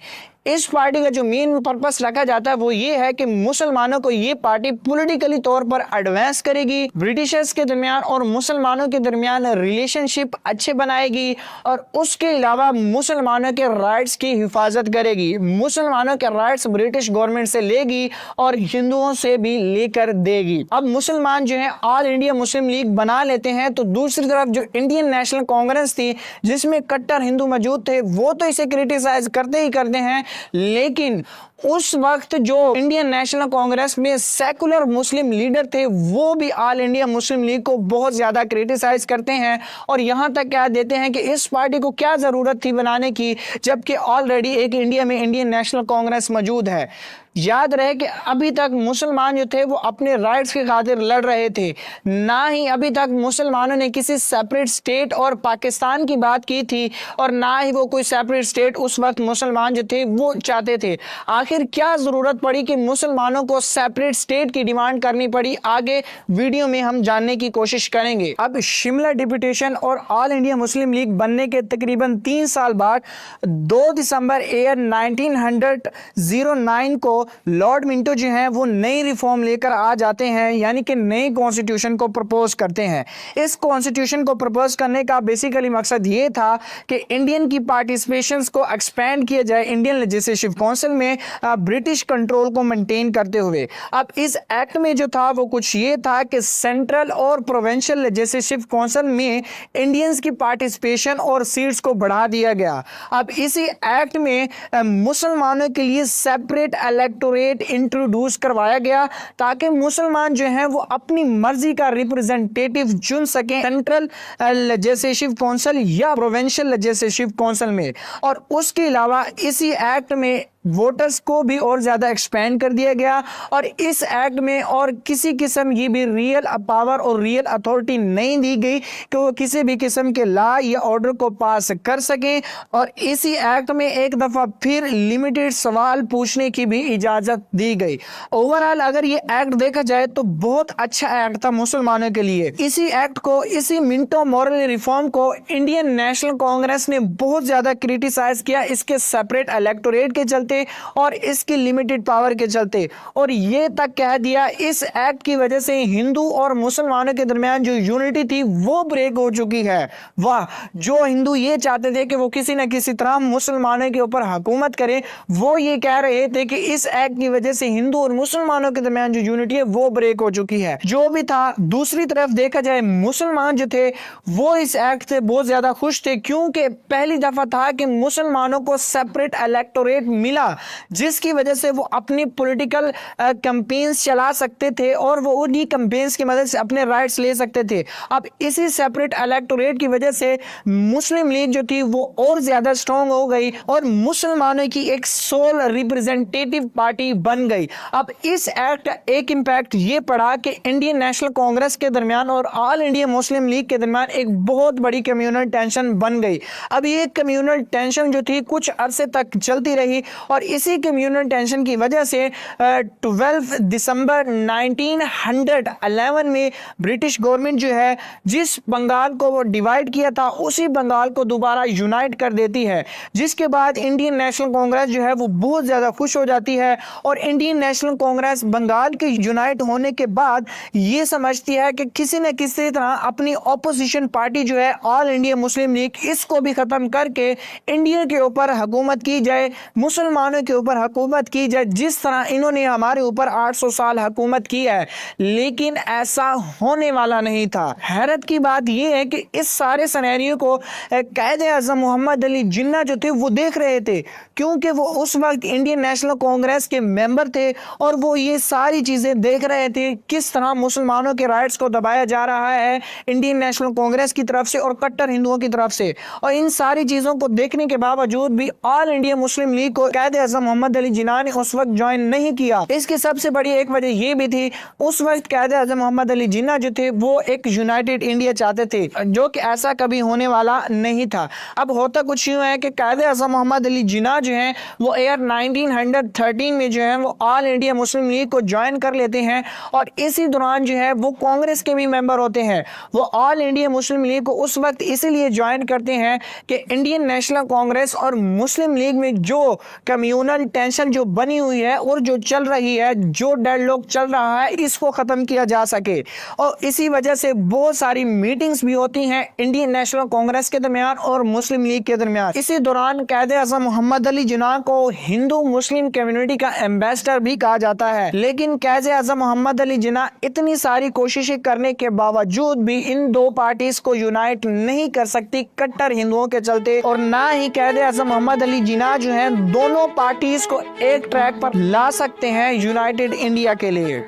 इस पार्टी का जो मेन पर्पस रखा जाता है वो ये है कि मुसलमानों को ये पार्टी पॉलिटिकली तौर पर एडवांस करेगी, ब्रिटिशर्स के दरमियान और मुसलमानों के दरमियान रिलेशनशिप अच्छे बनाएगी, और उसके अलावा मुसलमानों के राइट्स की हिफाजत करेगी। मुसलमानों के राइट्स ब्रिटिश गवर्नमेंट से लेगी और हिंदुओं से भी लेकर देगी। अब मुसलमान जो है ऑल इंडिया मुस्लिम लीग बना लेते हैं, तो दूसरी तरफ जो इंडियन नेशनल कांग्रेस थी, जिसमें कट्टर हिंदू मौजूद थे, वो तो इसे क्रिटिसाइज करते ही करते हैं, लेकिन उस वक्त जो इंडियन नेशनल कांग्रेस में सेकुलर मुस्लिम लीडर थे, वो भी ऑल इंडिया मुस्लिम लीग को बहुत ज्यादा क्रिटिसाइज करते हैं, और यहां तक कह देते हैं कि इस पार्टी को क्या जरूरत थी बनाने की, जबकि ऑलरेडी एक इंडिया में इंडियन नेशनल कांग्रेस मौजूद है। याद रहे कि अभी तक मुसलमान जो थे वो अपने राइट्स की खातिर लड़ रहे थे, ना ही अभी तक मुसलमानों ने किसी सेपरेट स्टेट और पाकिस्तान की बात की थी, और ना ही वो कोई सेपरेट स्टेट उस वक्त मुसलमान जो थे वो चाहते थे। आखिर क्या जरूरत पड़ी कि मुसलमानों को सेपरेट स्टेट की डिमांड करनी पड़ी, आगे वीडियो में हम जानने की कोशिश करेंगे। अब शिमला डिप्यूटेशन और ऑल इंडिया मुस्लिम लीग बनने के तकरीबन 3 साल बाद 2 दिसंबर 1909 को लॉर्ड मिंटो जो हैं वो नई रिफॉर्म लेकर आ जाते हैं, यानी कि नई कॉन्स्टिट्यूशन को प्रपोज करते हैं। इस कॉन्स्टिट्यूशन को प्रपोज करने का बेसिकली मकसद ये था कि इंडियन की पार्टिसिपेशन को एक्सपेंड किया जाए इंडियन लेजिस्लेटिव काउंसिल में, ब्रिटिश कंट्रोल को मेंटेन करते हुए। अब इस एक्ट में जो था वो कुछ ये था कि सेंट्रल और प्रोविंशियल लेजिस्लेटिव काउंसिल में इंडियंस की पार्टिसिपेशन और सीट्स को बढ़ा दिया गया। अब इसी एक्ट में मुसलमानों के लिए सेपरेट इलेक्टोरेट इंट्रोड्यूस करवाया गया, ताकि मुसलमान जो हैं वो अपनी मर्जी का रिप्रेजेंटेटिव चुन सकें सेंट्रल लेजिस्लेटिव काउंसिल या प्रोविंशियल लेजिस्लेटिव काउंसिल में। और उसके अलावा इसी एक्ट में वोटर्स को भी और ज्यादा एक्सपेंड कर दिया गया, और इस एक्ट में और किसी किस्म की भी रियल पावर और रियल अथॉरिटी नहीं दी गई कि वो किसी भी किस्म के लॉ या ऑर्डर को पास कर सकें। और इसी एक्ट में एक दफा फिर लिमिटेड सवाल पूछने की भी इजाजत दी गई। ओवरऑल अगर ये एक्ट देखा जाए तो बहुत अच्छा एक्ट था मुसलमानों के लिए। इसी एक्ट को, इसी मिंटो मॉरल रिफॉर्म को इंडियन नेशनल कांग्रेस ने बहुत ज्यादा क्रिटिसाइज किया, इसके सेपरेट इलेक्टोरेट के चलते और इसकी लिमिटेड पावर के चलते, और ये तक कह दिया इस एक्ट की वजह से हिंदू और मुसलमानों के दरमियान जो यूनिटी थी वो ब्रेक हो चुकी है। वाह, जो हिंदू ये चाहते थे कि वो किसी न किसी तरह मुसलमानों के ऊपर हुकूमत करें, वो ये कह रहे थे कि इस एक्ट की वजह से हिंदू और मुसलमानों के दरमियान जो यूनिटी है वो ब्रेक हो चुकी है। जो भी था, दूसरी तरफ देखा जाए मुसलमान जो थे वो इस एक्ट से बहुत ज्यादा खुश थे, क्योंकि पहली दफा था कि मुसलमानों को सेपरेट इलेक्टोरेट मिला, जिसकी वजह से वो अपनी पॉलिटिकल कैंपेन्स चला सकते थे और वो उन्हीं कैंपेन्स की मदद से अपने राइट्स ले सकते थे। अब इसी सेपरेट इलेक्टोरेट की वजह से मुस्लिम लीग जो थी वो और ज्यादा स्ट्रॉन्ग हो गई और मुसलमानों की एक सोल रिप्रेजेंटेटिव पार्टी बन गई। अब इस एक्ट का एक इंपैक्ट ये पड़ा कि इंडियन नेशनल कांग्रेस के दरमियान और ऑल इंडिया मुस्लिम लीग के दरमियान एक बहुत बड़ी कम्युनल टेंशन बन गई। अब ये कम्युनल टेंशन जो थी कुछ अरसे तक चलती रही, और इसी कम्युनल टेंशन की वजह से 12 दिसंबर 1911 में ब्रिटिश गवर्नमेंट जो है जिस बंगाल को वो डिवाइड किया था उसी बंगाल को दोबारा यूनाइट कर देती है, जिसके बाद इंडियन नेशनल कांग्रेस जो है वो बहुत ज़्यादा खुश हो जाती है। और इंडियन नेशनल कांग्रेस बंगाल के यूनाइट होने के बाद ये समझती है कि किसी न किसी तरह अपनी ऑपोजिशन पार्टी जो है ऑल इंडिया मुस्लिम लीग, इसको भी ख़त्म करके इंडिया के ऊपर हुकूमत की जाए, मुसलमानों के ऊपर हुकूमत की जाए, जिस तरह इन्होंने हमारे ऊपर 800 साल हुकूमत की है। लेकिन ऐसा होने वाला नहीं था। हैरत की बात यह है कि इस सारे सिनेरियो को कायद-ए-आज़म मोहम्मद अली जिन्ना जो थे वो देख रहे थे, क्योंकि वो उस वक्त इंडियन नेशनल कांग्रेस के मेंबर थे और वो ये सारी चीज़ें देख रहे थे किस तरह मुसलमानों के राइट्स को दबाया जा रहा है इंडियन नेशनल कांग्रेस की तरफ से और कट्टर हिंदुओं की तरफ से। और इन सारी चीज़ों को देखने के बावजूद भी ऑल इंडिया मुस्लिम लीग को कायदे आज़म मोहम्मद अली जिन्ना ने उस वक्त ज्वाइन नहीं किया। इसकी सबसे बड़ी एक वजह ये भी थी, उस वक्त कायदे आज़म मोहम्मद अली जिन्ना जो थे वो एक यूनाइटेड इंडिया चाहते थे, जो कि ऐसा कभी होने वाला नहीं था। अब होता कुछ यूँ है कि कायदे आज़म मोहम्मद अली जिन्ना जो है वो ईयर 1913 में जो है वो ऑल इंडिया मुस्लिम लीग को ज्वाइन कर लेते हैं और इसी दौरान जो है वो कांग्रेस के भी मेंबर होते हैं। वो ऑल इंडिया मुस्लिम लीग को उस वक्त इसीलिए ज्वाइन करते हैं कि इंडियन नेशनल कांग्रेस और मुस्लिम लीग में जो कम्युनल टेंशन जो बनी हुई है और जो चल रही है, जो डेडलॉक चल रहा है, इसको ख़त्म किया जा सके। और इसी वजह से बहुत सारी मीटिंग्स भी होती हैं इंडियन नेशनल कांग्रेस के दरमियान और मुस्लिम लीग के दरमियान। इसी दौरान कायदे आज़म मोहम्मद अली जिन्ना को हिंदू मुस्लिम कम्युनिटी का एम्बेसडर भी कहा जाता है। लेकिन कायदे आज़म मोहम्मद अली जिन्ना इतनी सारी कोशिशें करने के बावजूद भी इन दो पार्टीज को यूनाइट नहीं कर सकती कट्टर हिंदुओं के चलते, और ना ही कायदे आज़म मोहम्मद अली जिन्ना जो है दोनों पार्टीज को एक ट्रैक पर ला सकते हैं यूनाइटेड इंडिया के लिए।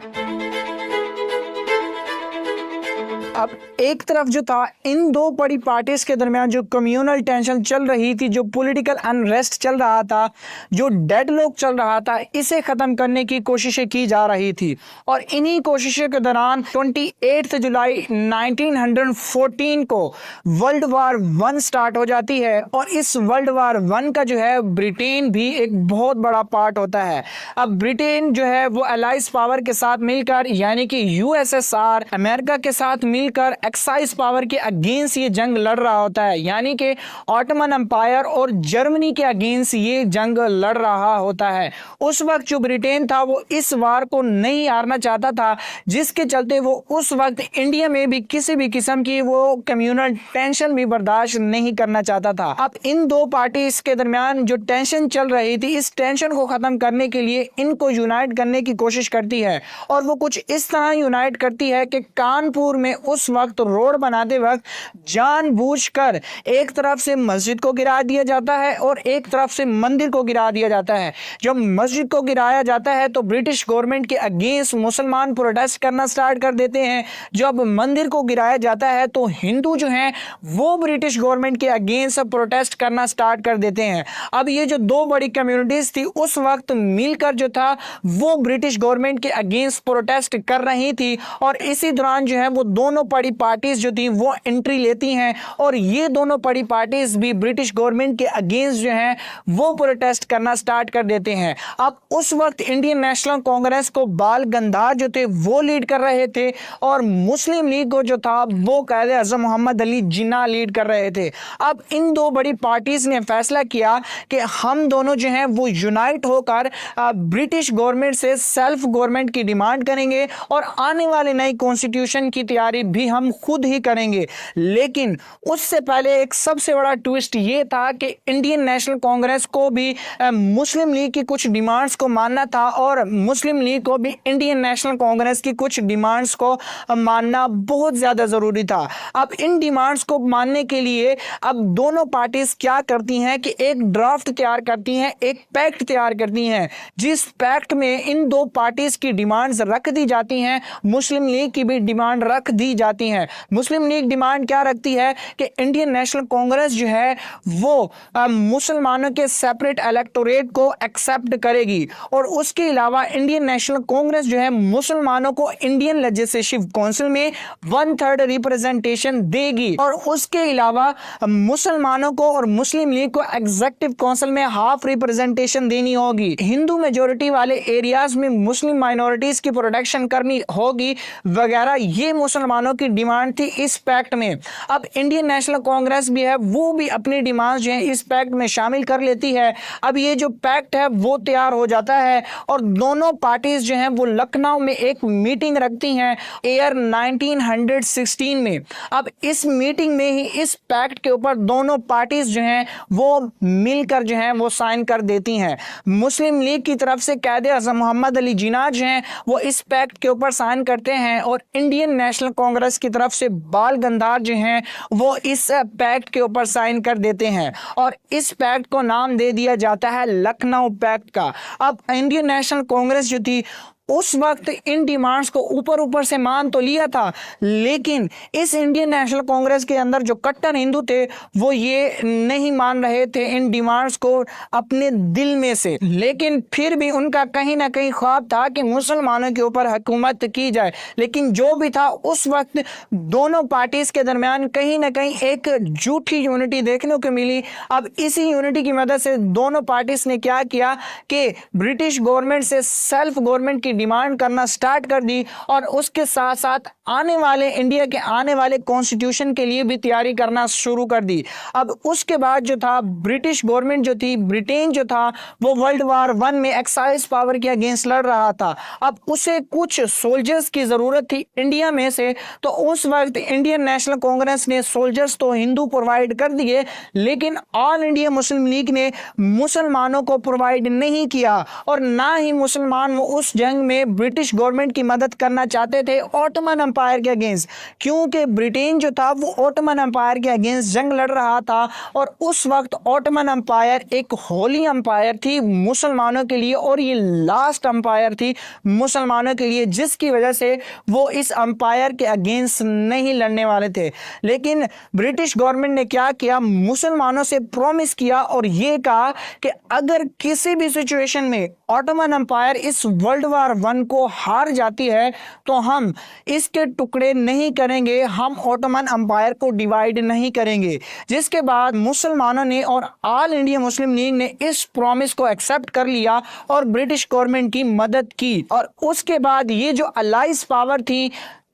अब एक तरफ जो था इन दो बड़ी पार्टीज के दरमियान जो कम्युनल टेंशन चल रही थी, जो पॉलिटिकल अनरेस्ट चल रहा था, जो डेडलॉक चल रहा था, इसे खत्म करने की कोशिशें की जा रही थी। और इन्हीं कोशिशों के दौरान 28 जुलाई 1914 को वर्ल्ड वार 1 स्टार्ट हो जाती है और इस वर्ल्ड वार 1 का जो है ब्रिटेन भी एक बहुत बड़ा पार्ट होता है। अब ब्रिटेन जो है वो अलाइज पावर के साथ मिलकर, यानी कि यूएसएसआर अमेरिका के साथ मिलकर एक्साइज पावर के अगेंस्ट ये जंग लड़ रहा होता है, यानी कि ऑटोमन एम्पायर और जर्मनी के अगेंस्ट ये जंग लड़ रहा होता है। उस वक्त जो ब्रिटेन था वो इस वार को नहीं हारना चाहता था, जिसके चलते वो उस वक्त इंडिया में भी किसी भी किस्म की वो कम्युनल टेंशन भी बर्दाश्त नहीं करना चाहता था। अब इन दो पार्टीज के दरमियान जो टेंशन चल रही थी, इस टेंशन को खत्म करने के लिए इनको यूनाइट करने की कोशिश करती है और वो कुछ इस तरह यूनाइट करती है कि कानपुर में उस वक्त रोड बनाते वक्त जानबूझकर एक तरफ से मस्जिद को गिरा दिया जाता है और एक तरफ से मंदिर को गिरा दिया जाता है। जब मस्जिद को गिराया जाता है तो ब्रिटिश गवर्नमेंट के अगेंस्ट मुसलमान प्रोटेस्ट करना स्टार्ट कर देते हैं। जब मंदिर को गिराया जाता है तो हिंदू जो हैं वो ब्रिटिश गवर्नमेंट के अगेंस्ट प्रोटेस्ट करना स्टार्ट कर देते हैं। अब ये जो दो बड़ी कम्युनिटीज थी उस वक्त मिलकर जो था वो ब्रिटिश गवर्नमेंट के अगेंस्ट प्रोटेस्ट कर रही थी और इसी दौरान जो है वो दोनों बड़ी पार्टीज जो थी वो एंट्री लेती हैं और ये दोनों बड़ी पार्टीज भी ब्रिटिश गवर्नमेंट के अगेंस्ट जो है वो प्रोटेस्ट करना स्टार्ट कर देते हैं। अब उस वक्त इंडियन नेशनल कांग्रेस को बाल गंधार जो थे वो लीड कर रहे थे और मुस्लिम लीग को जो था वो कायदे आज़म मोहम्मद अली जिन्ना लीड कर रहे थे। अब इन दो बड़ी पार्टीज ने फैसला किया कि हम दोनों जो हैं वो यूनाइट होकर ब्रिटिश गवर्नमेंट से सेल्फ गवर्नमेंट की डिमांड करेंगे और आने वाले नई कॉन्स्टिट्यूशन की तैयारी भी हम खुद ही करेंगे। लेकिन उससे पहले एक सबसे बड़ा ट्विस्ट ये था कि इंडियन नेशनल कांग्रेस को भी मुस्लिम लीग की कुछ डिमांड्स को मानना था और मुस्लिम लीग को भी इंडियन नेशनल कांग्रेस की कुछ डिमांड्स को मानना बहुत ज़्यादा ज़रूरी था। अब इन डिमांड्स को मानने के लिए अब दोनों पार्टीज क्या करती हैं कि एक ड्राफ्ट तैयार करती हैं, एक पैक्ट तैयार करती हैं, जिस पैक्ट में इन दो पार्टीज की डिमांड्स रख दी जाती हैं, मुस्लिम लीग की भी डिमांड रख दी जाती हैं। मुस्लिम लीग डिमांड क्या रखती है कि इंडियन नेशनल कांग्रेस जो है वो मुसलमानों के सेपरेट इलेक्टोरेट को एक्सेप्ट करेगी और उसके अलावा इंडियन नेशनल कांग्रेस जो है मुसलमानों को इंडियन लेजिस्लेटिव काउंसिल में 1/3 रिप्रेजेंटेशन देगी और उसके अलावा मुसलमानों को और मुस्लिम लीग को एग्जीक्यूटिव काउंसिल में हाफ रिप्रेजेंटेशन देनी होगी। हिंदू मेजोरिटी वाले एरियाज में मुस्लिम माइनॉरिटीज की प्रोटेक्शन करनी होगी वगैरह, ये मुसलमानों की डिमांड थी इस पैक्ट में। अब इंडियन नेशनल कांग्रेस भी है वो भी अपनी डिमांड जो है इस पैक्ट में शामिल कर लेती है। अब ये जो पैक्ट है वो तैयार हो जाता है और दोनों पार्टीज जो हैं वो लखनऊ में एक मीटिंग रखती हैं ईयर 1916 में। अब इस मीटिंग में ही इस पैक्ट के ऊपर दोनों पार्टीज जो हैं वो मिलकर जो हैं वो साइन कर देती हैं। मुस्लिम लीग की तरफ से कायदे आज़म मोहम्मद अली जिन्ना जो हैं वो इस पैक्ट के ऊपर साइन करते हैं और इंडियन नेशनल कांग्रेस की तरफ से बाल गंधार जो हैं वो इस पैक्ट के ऊपर साइन कर देते हैं और इस पैक्ट को नाम दे दिया जाता है लखनऊ पैक्ट का। अब इंडियन नेशनल कांग्रेस जो थी उस वक्त इन डिमांड्स को ऊपर ऊपर से मान तो लिया था, लेकिन इस इंडियन नेशनल कांग्रेस के अंदर जो कट्टर हिंदू थे वो ये नहीं मान रहे थे इन डिमांड्स को अपने दिल में से। लेकिन फिर भी उनका कहीं ना कहीं ख्वाब था कि मुसलमानों के ऊपर हुकूमत की जाए। लेकिन जो भी था, उस वक्त दोनों पार्टीज के दरमियान कहीं ना कहीं एक झूठी यूनिटी देखने को मिली। अब इसी यूनिटी की मदद से दोनों पार्टीज ने क्या किया कि ब्रिटिश गवर्नमेंट से सेल्फ गवर्नमेंट की डिमांड करना स्टार्ट कर दी और उसके साथ साथ आने वाले इंडिया के आने वाले कॉन्स्टिट्यूशन के लिए भी तैयारी करना शुरू कर दी। अब उसके बाद जो था, ब्रिटिश गवर्नमेंट जो थी, ब्रिटेन जो था, वो वर्ल्ड वार 1 में एक्साइज पावर के अगेंस्ट लड़ रहा था। अब उसे कुछ सोल्जर्स की जरूरत थी इंडिया में से, तो उस वक्त इंडियन नेशनल कांग्रेस ने सोल्जर्स तो हिंदू प्रोवाइड कर दिए, लेकिन ऑल इंडिया मुस्लिम लीग ने मुसलमानों को प्रोवाइड नहीं किया और ना ही मुसलमान वो उस जंग में ब्रिटिश गवर्नमेंट की मदद करना चाहते थे ऑटोमन एम्पायर के अगेंस्ट, क्योंकि ब्रिटेन जो था वो ऑटोमन एम्पायर के अगेंस्ट जंग लड़ रहा था और उस वक्त ऑटोमन एम्पायर एक होली एम्पायर थी मुसलमानों के लिए और ये लास्ट एम्पायर थी मुसलमानों के लिए, जिसकी वजह से वो इस एम्पायर के अगेंस्ट नहीं लड़ने वाले थे। लेकिन ब्रिटिश गवर्नमेंट ने क्या किया, मुसलमानों से प्रॉमिस किया और ये कहा कि अगर किसी भी सिचुएशन में ऑटोमन एम्पायर इस वर्ल्ड वार 1 को हार जाती है तो हम इसके टुकड़े नहीं करेंगे, हम ऑटोमन एम्पायर को डिवाइड नहीं करेंगे। जिसके बाद मुसलमानों ने और ऑल इंडिया मुस्लिम लीग ने इस प्रॉमिस को एक्सेप्ट कर लिया और ब्रिटिश गवर्नमेंट की मदद की। और उसके बाद ये जो अलाइज पावर थी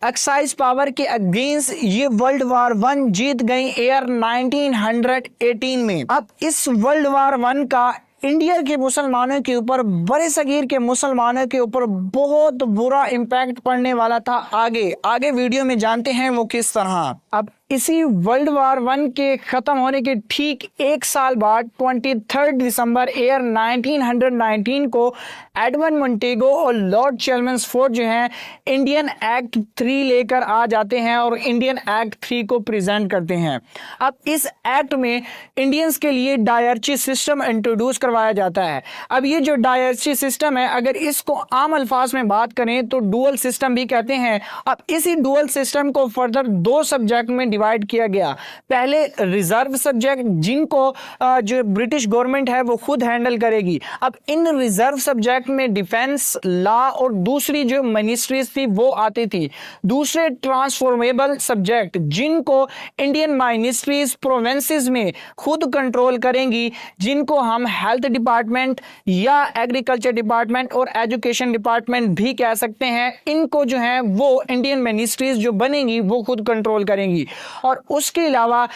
एक्साइज पावर के अगेंस्ट, ये वर्ल्ड वार 1 जीत गई ईयर 1918 में। अब इस वर्ल्ड वार 1 का इंडिया के मुसलमानों के ऊपर, बड़े सगीर के मुसलमानों के ऊपर बहुत बुरा इम्पैक्ट पड़ने वाला था। आगे वीडियो में जानते हैं वो किस तरह। अब इसी वर्ल्ड वार 1 के खत्म होने के ठीक एक साल बाद 23 दिसंबर ईयर 1919 को एडमंड मोंटेगो और लॉर्ड चेल्मस्फोर्ड जो हैं इंडियन एक्ट 3 लेकर आ जाते हैं और इंडियन एक्ट 3 को प्रेजेंट करते हैं। अब इस एक्ट में इंडियंस के लिए डायरची सिस्टम इंट्रोड्यूस करवाया जाता है। अब ये जो डायरची सिस्टम है, अगर इसको आम अल्फाज में बात करें तो डुअल सिस्टम भी कहते हैं। अब इसी डुअल सिस्टम को फर्दर 2 सब्जेक्ट में डिवाइड किया गया। पहले रिजर्व सब्जेक्ट जिनको जो ब्रिटिश गवर्नमेंट है वो खुद हैंडल करेगी। अब इन रिजर्व सब्जेक्ट में डिफेंस, लॉ और दूसरी जो मिनिस्ट्रीज थी वो आती थी। दूसरे ट्रांसफॉर्मेबल सब्जेक्ट जिनको इंडियन मिनिस्ट्रीज प्रोविंसेस में खुद कंट्रोल करेंगी, जिनको हम हेल्थ डिपार्टमेंट या एग्रीकल्चर डिपार्टमेंट और एजुकेशन डिपार्टमेंट भी कह सकते हैं, इनको जो है वो इंडियन मिनिस्ट्रीज जो बनेंगी वो खुद कंट्रोल करेंगी। और उसके अलावा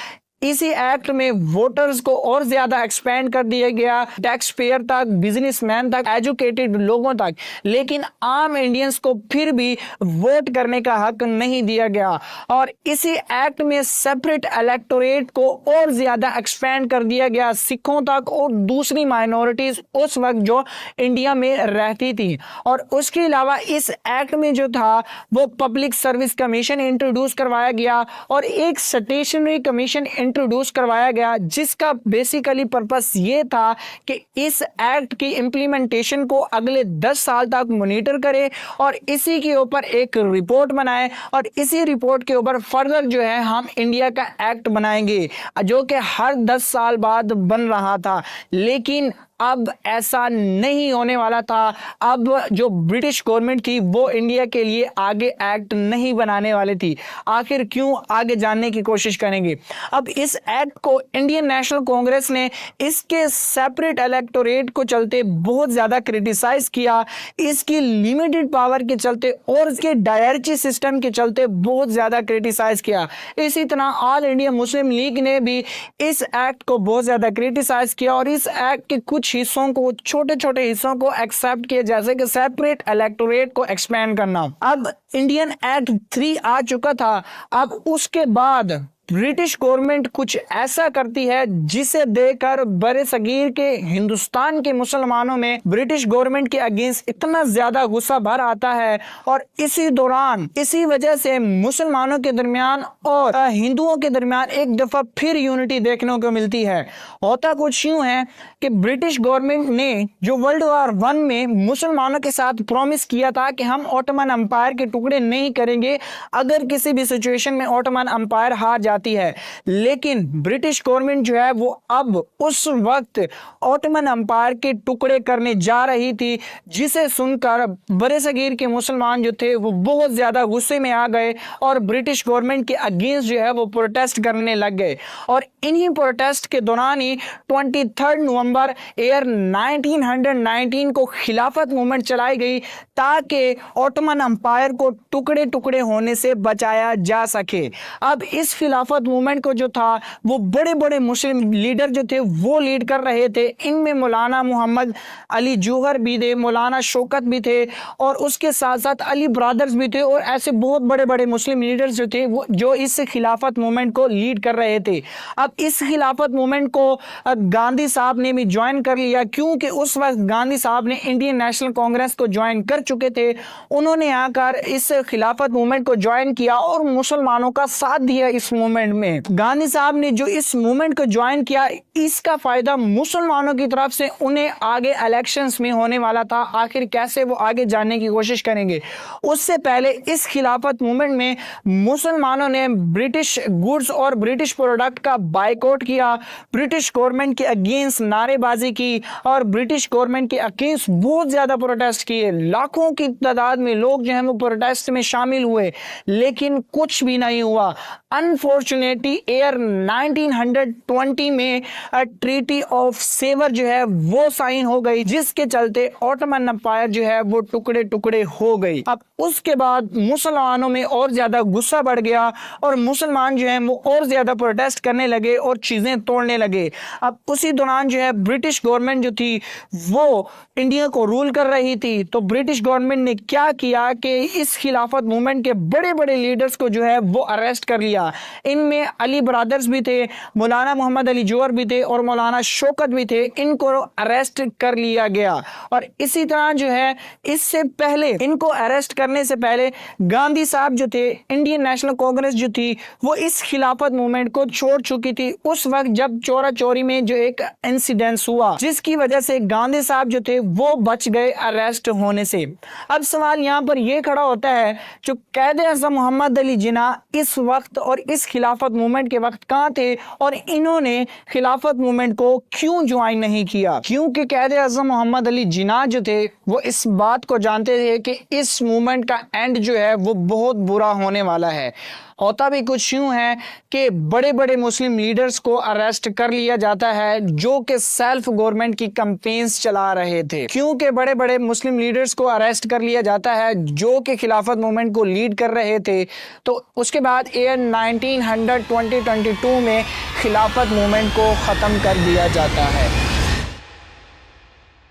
इसी एक्ट में वोटर्स को और ज्यादा एक्सपेंड कर दिया गया, टैक्स पेयर तक, बिजनेसमैन तक, एजुकेटेड लोगों तक, लेकिन आम इंडियंस को फिर भी वोट करने का हक नहीं दिया गया। और इसी एक्ट में सेपरेट इलेक्टोरेट को और ज्यादा एक्सपेंड कर दिया गया सिखों तक और दूसरी माइनॉरिटीज उस वक्त जो इंडिया में रहती थी। और उसके अलावा इस एक्ट में जो था वो पब्लिक सर्विस कमीशन इंट्रोड्यूस करवाया गया और एक स्टेशनरी कमीशन इंट्रोड्यूस करवाया गया, जिसका बेसिकली पर्पस ये था कि इस एक्ट की इंप्लीमेंटेशन को अगले 10 साल तक मॉनिटर करे और इसी के ऊपर एक रिपोर्ट बनाए और इसी रिपोर्ट के ऊपर फर्दर जो है हम इंडिया का एक्ट बनाएंगे, जो कि हर 10 साल बाद बन रहा था। लेकिन अब ऐसा नहीं होने वाला था। अब जो ब्रिटिश गवर्नमेंट थी वो इंडिया के लिए आगे एक्ट नहीं बनाने वाली थी। आखिर क्यों, आगे जानने की कोशिश करेंगे। अब इस एक्ट को इंडियन नेशनल कांग्रेस ने इसके सेपरेट इलेक्टोरेट को चलते बहुत ज्यादा क्रिटिसाइज किया, इसकी लिमिटेड पावर के चलते और इसके डायरची सिस्टम के चलते बहुत ज्यादा क्रिटिसाइज किया। इसी तरह ऑल इंडिया मुस्लिम लीग ने भी इस एक्ट को बहुत ज्यादा क्रिटिसाइज किया और इस एक्ट के कुछ हिस्सों को, छोटे छोटे हिस्सों को एक्सेप्ट किया, जैसे कि सेपरेट इलेक्टोरेट को एक्सपेंड करना। अब इंडियन एक्ट 3 आ चुका था। अब उसके बाद ब्रिटिश गवर्नमेंट कुछ ऐसा करती है जिसे देखकर बड़े सगीर के हिंदुस्तान के मुसलमानों में ब्रिटिश गवर्नमेंट के अगेंस्ट इतना ज्यादा गुस्सा भर आता है और इसी दौरान इसी वजह से मुसलमानों के दरमियान और हिंदुओं के दरमियान एक दफा फिर यूनिटी देखने को मिलती है। होता कुछ यूं है कि ब्रिटिश गवर्नमेंट ने जो वर्ल्ड वॉर 1 में मुसलमानों के साथ प्रॉमिस किया था कि हम ऑटोमन एम्पायर के टुकड़े नहीं करेंगे अगर किसी भी सिचुएशन में ऑटोमन एम्पायर हार जाती है, लेकिन ब्रिटिश गवर्नमेंट जो है वो अब उस वक्त ऑटोमन एम्पायर के टुकड़े करने जा रही थी, जिसे सुनकर बड़े सगीर के मुसलमान जो थे वो बहुत ज्यादा गुस्से में आ गए और ब्रिटिश गवर्नमेंट के अगेंस्ट जो है वो प्रोटेस्ट करने लग गए। और इन्हीं प्रोटेस्ट के दौरान ही 23 नवंबर ईयर 1919 को खिलाफत मूवमेंट चलाई गई ताकि ऑटोमन एम्पायर को टुकड़े टुकड़े होने से बचाया जा सके। अब इस खिलाफत मूवमेंट को जो था वो बड़े बड़े मुस्लिम लीडर जो थे वो लीड कर रहे थे। इनमें मौलाना मोहम्मद अली जौहर भी थे, मौलाना शौकत भी थे और उसके साथ साथ अली ब्रदर्स भी थे और ऐसे बहुत बड़े बड़े मुस्लिम लीडर्स जो थे वो जो इस खिलाफत मूवमेंट को लीड कर रहे थे। अब इस खिलाफत मूवमेंट को गांधी साहब ने भी ज्वाइन कर लिया, क्योंकि उस वक्त गांधी साहब ने इंडियन नेशनल कांग्रेस को ज्वाइन कर चुके थे। उन्होंने आकर इस खिलाफत मूवमेंट को ज्वाइन किया और मुसलमानों का साथ दिया इस मूवमेंट में। गांधी साहब ने जो इस मूवमेंट को ज्वाइन किया, इसका फायदा मुसलमानों की तरफ से उन्हें आगे इलेक्शंस में होने वाला था। आखिर कैसे वो आगे जानने की कोशिश करेंगे। उससे पहले इस खिलाफत मूवमेंट में मुसलमानों ने ब्रिटिश गुड्स और ब्रिटिश प्रोडक्ट का बायकॉट किया, ब्रिटिश गवर्नमेंट के अगेंस्ट नारेबाजी की और ब्रिटिश गवर्नमेंट के अगेंस्ट बहुत ज्यादा प्रोटेस्ट किए। लाखों की तादाद में लोग जो है वो प्रोटेस्ट में शामिल हुए, लेकिन कुछ भी नहीं हुआ। अनफॉर्चुनेटली ईयर 1920 में ट्रीटी ऑफ सेवर जो है वो साइन हो गई, जिसके चलते ऑटोमन एम्पायर जो है वो टुकड़े टुकड़े हो गई। अब उसके बाद मुसलमानों में और ज्यादा गुस्सा बढ़ गया और मुसलमान जो है वो और ज्यादा प्रोटेस्ट करने लगे और चीजें तोड़ने लगे। अब उसी दौरान जो है ब्रिटिश गवर्नमेंट जो थी वो इंडिया को रूल कर रही थी, तो ब्रिटिश गवर्नमेंट ने क्या किया कि इस खिलाफत मूवमेंट के बड़े बड़े लीडर्स को जो है वो अरेस्ट कर लिया। इनमें अली ब्रदर्स भी थे, मौलाना मोहम्मद अली जौहर भी थे और मौलाना शौकत भी थे। इनको अरेस्ट कर लिया गया। और इसी तरह जो है इससे पहले इनको अरेस्ट करने से पहले गांधी साहब जो थे, इंडियन नेशनल कांग्रेस जो थी वो इस खिलाफत मूवमेंट को छोड़ चुकी थी उस वक्त जब चोरा चोरी में जो एक इंसिडेंस हुआ, जिसकी वजह से गांधी साहब जो थे वो बच गए अरेस्ट होने से। अब सवाल यहां पर यह खड़ा होता है, जो कैद आज़म मोहम्मद अली जिन्ना इस वक्त और इस खिलाफत मूवमेंट के वक्त कहां थे और इन्होंने खिलाफत मूवमेंट को क्यों ज्वाइन नहीं किया? क्योंकि कैद आज़म मोहम्मद अली जिन्ना जो थे वो इस बात को जानते थे कि इस मूवमेंट का एंड जो है वो बहुत बुरा होने वाला है। होता भी कुछ यूं है कि बड़े बड़े मुस्लिम लीडर्स को अरेस्ट कर लिया जाता है जो कि सेल्फ गवर्नमेंट की कैंपेन्स चला रहे थे। क्योंकि बड़े बड़े मुस्लिम लीडर्स को अरेस्ट कर लिया जाता है जो कि खिलाफत मूवमेंट को लीड कर रहे थे, तो उसके बाद ईयर 1922 में खिलाफत मूवमेंट को ख़त्म कर दिया जाता है।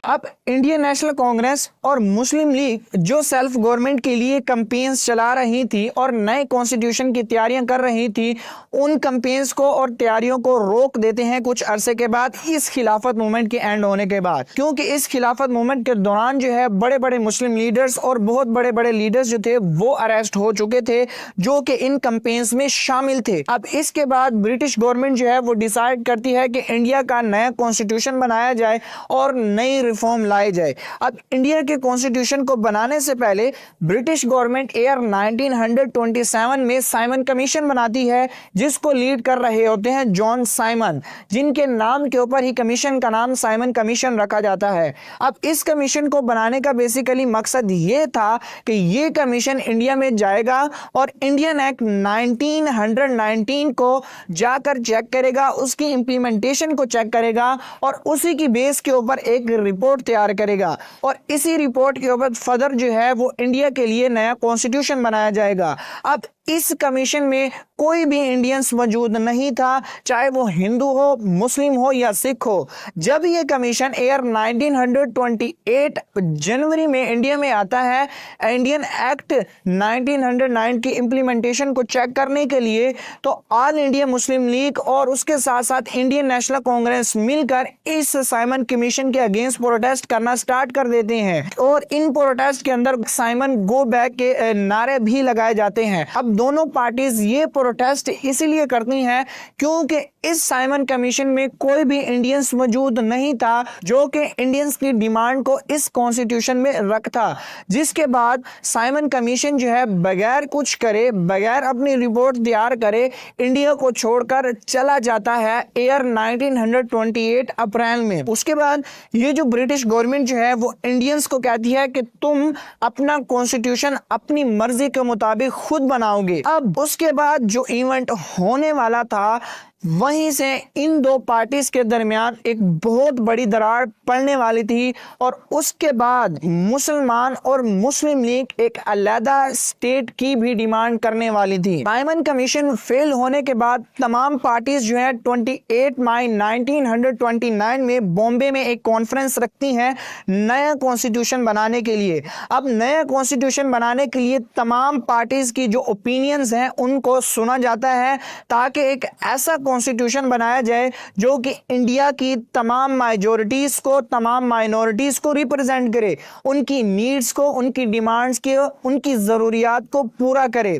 अब इंडियन नेशनल कांग्रेस और मुस्लिम लीग जो सेल्फ गवर्नमेंट के लिए कैंपेन्स चला रही थी और नए कॉन्स्टिट्यूशन की तैयारियां कर रही थी, उन कैंपेन्स को और तैयारियों को रोक देते हैं कुछ अरसे के बाद, इस खिलाफत मूवमेंट के एंड होने के बाद। क्योंकि इस खिलाफत मूवमेंट के दौरान जो है बड़े बड़े मुस्लिम लीडर्स और बहुत बड़े बड़े लीडर्स जो थे वो अरेस्ट हो चुके थे जो कि इन कैंपेन्स में शामिल थे। अब इसके बाद ब्रिटिश गवर्नमेंट जो है वो डिसाइड करती है कि इंडिया का नया कॉन्स्टिट्यूशन बनाया जाए और नई रिफॉर्म लाए जाए। अब इंडिया के कॉन्स्टिट्यूशन को बनाने से पहले ब्रिटिश गवर्नमेंट ईयर 1927 में साइमन कमीशन बनाती है, जिसको लीड कर रहे होते हैं जॉन साइमन, जिनके नाम के ऊपर ही कमीशन का नाम साइमन कमीशन रखा जाता है। अब इस कमीशन को बनाने का बेसिकली मकसद ये था कि ये कमीशन इंडिया में जाएगा और इंडियन एक्ट 1919 को जाकर चेक करेगा, उसकी इंप्लीमेंटेशन को चेक करेगा और उसी की बेस के ऊपर एक रिपोर्ट तैयार करेगा और इसी रिपोर्ट के ऊपर फर्दर जो है वो इंडिया के लिए नया कॉन्स्टिट्यूशन बनाया जाएगा। अब इस कमीशन में कोई भी इंडियंस मौजूद नहीं था, चाहे वो हिंदू हो, मुस्लिम हो या सिख हो। जब ये कमीशन ईयर 1928 जनवरी में इंडिया में आता है, इंडियन एक्ट 1909 की इम्प्लीमेंटेशन को चेक करने के लिए, तो ऑल इंडिया मुस्लिम लीग और उसके साथ साथ इंडियन नेशनल कांग्रेस मिलकर इस साइमन कमीशन के अगेंस्ट प्रोटेस्ट करना स्टार्ट कर देते हैं और इन प्रोटेस्ट के अंदर साइमन गो बैक के नारे भी लगाए जाते हैं। अब दोनों पार्टीज ये प्रोटेस्ट इसलिए करती हैं क्योंकि इस साइमन कमीशन में कोई भी इंडियंस मौजूद नहीं था जो कि इंडियंस की डिमांड को इस कॉन्स्टिट्यूशन में रखता, जिसके बाद साइमन कमीशन जो है बगैर कुछ करे, बगैर अपनी रिपोर्ट तैयार करे, इंडिया को छोड़कर चला जाता है ईयर 1928 अप्रैल में। उसके बाद ये जो ब्रिटिश गवर्नमेंट जो है वो इंडियंस को कहती है कि तुम अपना कॉन्स्टिट्यूशन अपनी मर्जी के मुताबिक खुद बनाओगे। अब उसके बाद जो इवेंट होने वाला था, वहीं से इन दो पार्टीज के दरमियान एक बहुत बड़ी दरार पड़ने वाली थी और उसके बाद मुसलमान और मुस्लिम लीग एक अलग स्टेट की भी डिमांड करने वाली थी। साइमन कमीशन फेल होने के बाद तमाम पार्टीज जो है 28 मई 1929 में बॉम्बे में एक कॉन्फ्रेंस रखती हैं नया कॉन्स्टिट्यूशन बनाने के लिए। अब नया कॉन्स्टिट्यूशन बनाने के लिए तमाम पार्टीज की जो ओपिनियंस हैं उनको सुना जाता है ताकि एक ऐसा कॉन्स्टिट्यूशन बनाया जाए जो कि इंडिया की तमाम माइनॉरिटीज को, तमाम माइनॉरिटीज को रिप्रेजेंट करे, उनकी नीड्स को, उनकी डिमांड्स को, उनकी जरूरियात को पूरा करे।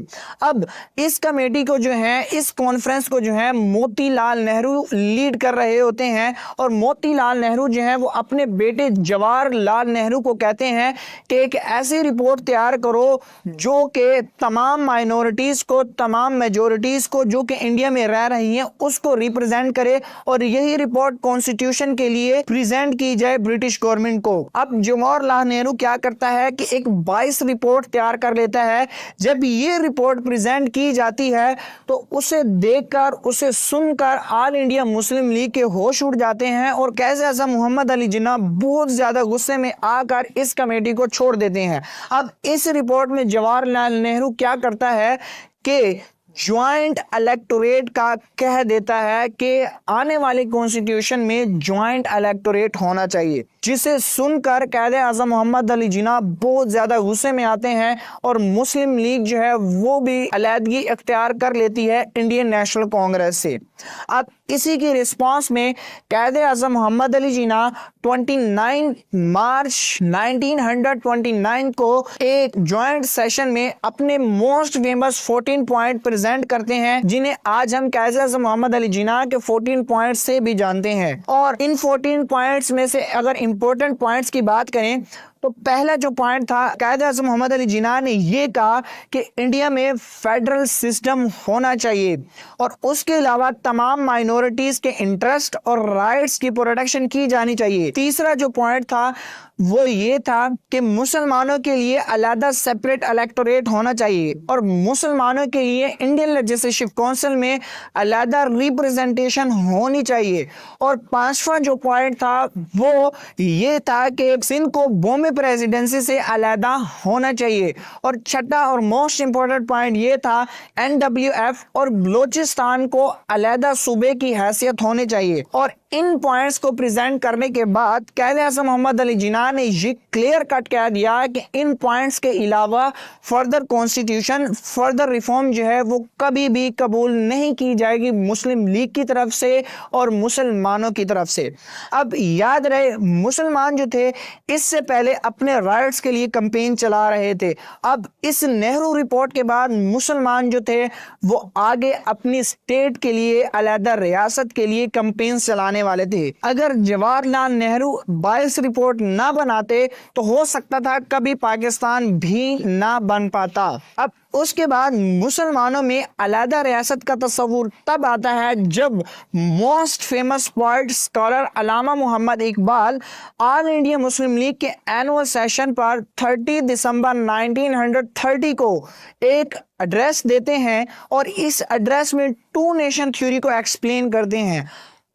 अब इस कमेटी को जो है, इस कॉन्फ्रेंस को जो है मोतीलाल नेहरू लीड कर रहे होते हैं और मोतीलाल नेहरू जो है वो अपने बेटे जवाहरलाल नेहरू को कहते हैं कि एक ऐसी रिपोर्ट तैयार करो जो कि तमाम माइनॉरिटीज को, तमाम मेजॉरिटीज को जो कि इंडिया में रह रही हैं उसको रिप्रेजेंट करे और यही रिपोर्ट कॉन्स्टिट्यूशन के लिए प्रेजेंट की जाए ब्रिटिश गवर्नमेंट को। अब जवाहरलाल नेहरू क्या करता है कि एक 22 रिपोर्ट तैयार कर लेता है। जब ये रिपोर्ट प्रेजेंट की जाती है तो उसे देखकर, उसे सुनकर ऑल इंडिया मुस्लिम लीग के होश उड़ जाते हैं और कायद आज़म मोहम्मद अली जिन्ना बहुत ज्यादा गुस्से में आकर इस कमेटी को छोड़ देते हैं। अब इस रिपोर्ट में जवाहरलाल नेहरू क्या करता है कि ज्वाइंट इलेक्टोरेट का कह देता है कि आने वाले कॉन्स्टिट्यूशन में ज्वाइंट इलेक्टोरेट होना चाहिए, जिसे सुनकर कायद आज़म मोहम्मद अली जिन्ना बहुत ज्यादा गुस्से में आते हैं और मुस्लिम लीग जो है वो भी अलहदगी इख्तियार कर लेती है इंडियन नेशनल कांग्रेस से। अब इसी की रिस्पांस में कायद आज़म मोहम्मद अली जिन्ना 29 मार्च 1929 को एक ज्वाइंट सेशन में अपने मोस्ट फेमस 14 पॉइंट प्रेजेंट करते हैं, जिन्हें आज हम कायद आज़म मोहम्मद अली जिन्ना के 14 पॉइंट्स से भी जानते हैं। और इन 14 पॉइंट्स में से अगर इंपॉर्टेंट पॉइंट्स की बात करें तो पहला जो पॉइंट था, कायद आज़म मोहम्मद अली जिन्ना ने ये कहा कि इंडिया में फेडरल सिस्टम होना चाहिए और उसके अलावा तमाम माइनॉरिटीज के इंटरेस्ट और राइट्स की प्रोटेक्शन की जानी चाहिए। तीसरा जो पॉइंट था वो ये था कि मुसलमानों के लिए अलग सेपरेट इलेक्टोरेट होना चाहिए और मुसलमानों के लिए इंडियन लेजिस्लेटिव काउंसिल में अलग रिप्रेजेंटेशन होनी चाहिए। और पांचवा जो पॉइंट था वो ये था कि सिंध को बॉम्बे प्रेसिडेंसी से अलग होना चाहिए। और छठा और मोस्ट इंपॉर्टेंट पॉइंट ये था NWF और बलूचिस्तान को अलग सूबे की हैसियत होनी चाहिए। और इन पॉइंट्स को प्रेजेंट करने के बाद कायद आज़म मोहम्मद अली जिन्ना ने ये क्लियर कट कह दिया कि इन पॉइंट्स के अलावा फर्दर कॉन्स्टिट्यूशन, फर्दर रिफॉर्म जो है वो कभी भी कबूल नहीं की जाएगी मुस्लिम लीग की तरफ से और मुसलमानों की तरफ से। अब याद रहे, मुसलमान जो थे इससे पहले अपने राइट्स के लिए कैंपेन चला रहे थे। अब इस नेहरू रिपोर्ट के बाद मुसलमान जो थे वो आगे अपनी स्टेट के लिए, अलग रियासत के लिए कैंपेन चलाने वाले थे। अगर जवाहरलाल नेहरू 22 रिपोर्ट ना बनाते तो हो सकता था कभी पाकिस्तान भी ना बन पाता। अब उसके बाद मुसलमानों में अलग रियासत का तस्वुर तब आता है जब most famous poet scholar Allama Mohammad Iqbal all India Muslim League के एनुअल सेशन पर 30 दिसंबर 1930 को एक एड्रेस देते हैं और इस एड्रेस में टू नेशन थ्योरी को एक्सप्लेन करते हैं।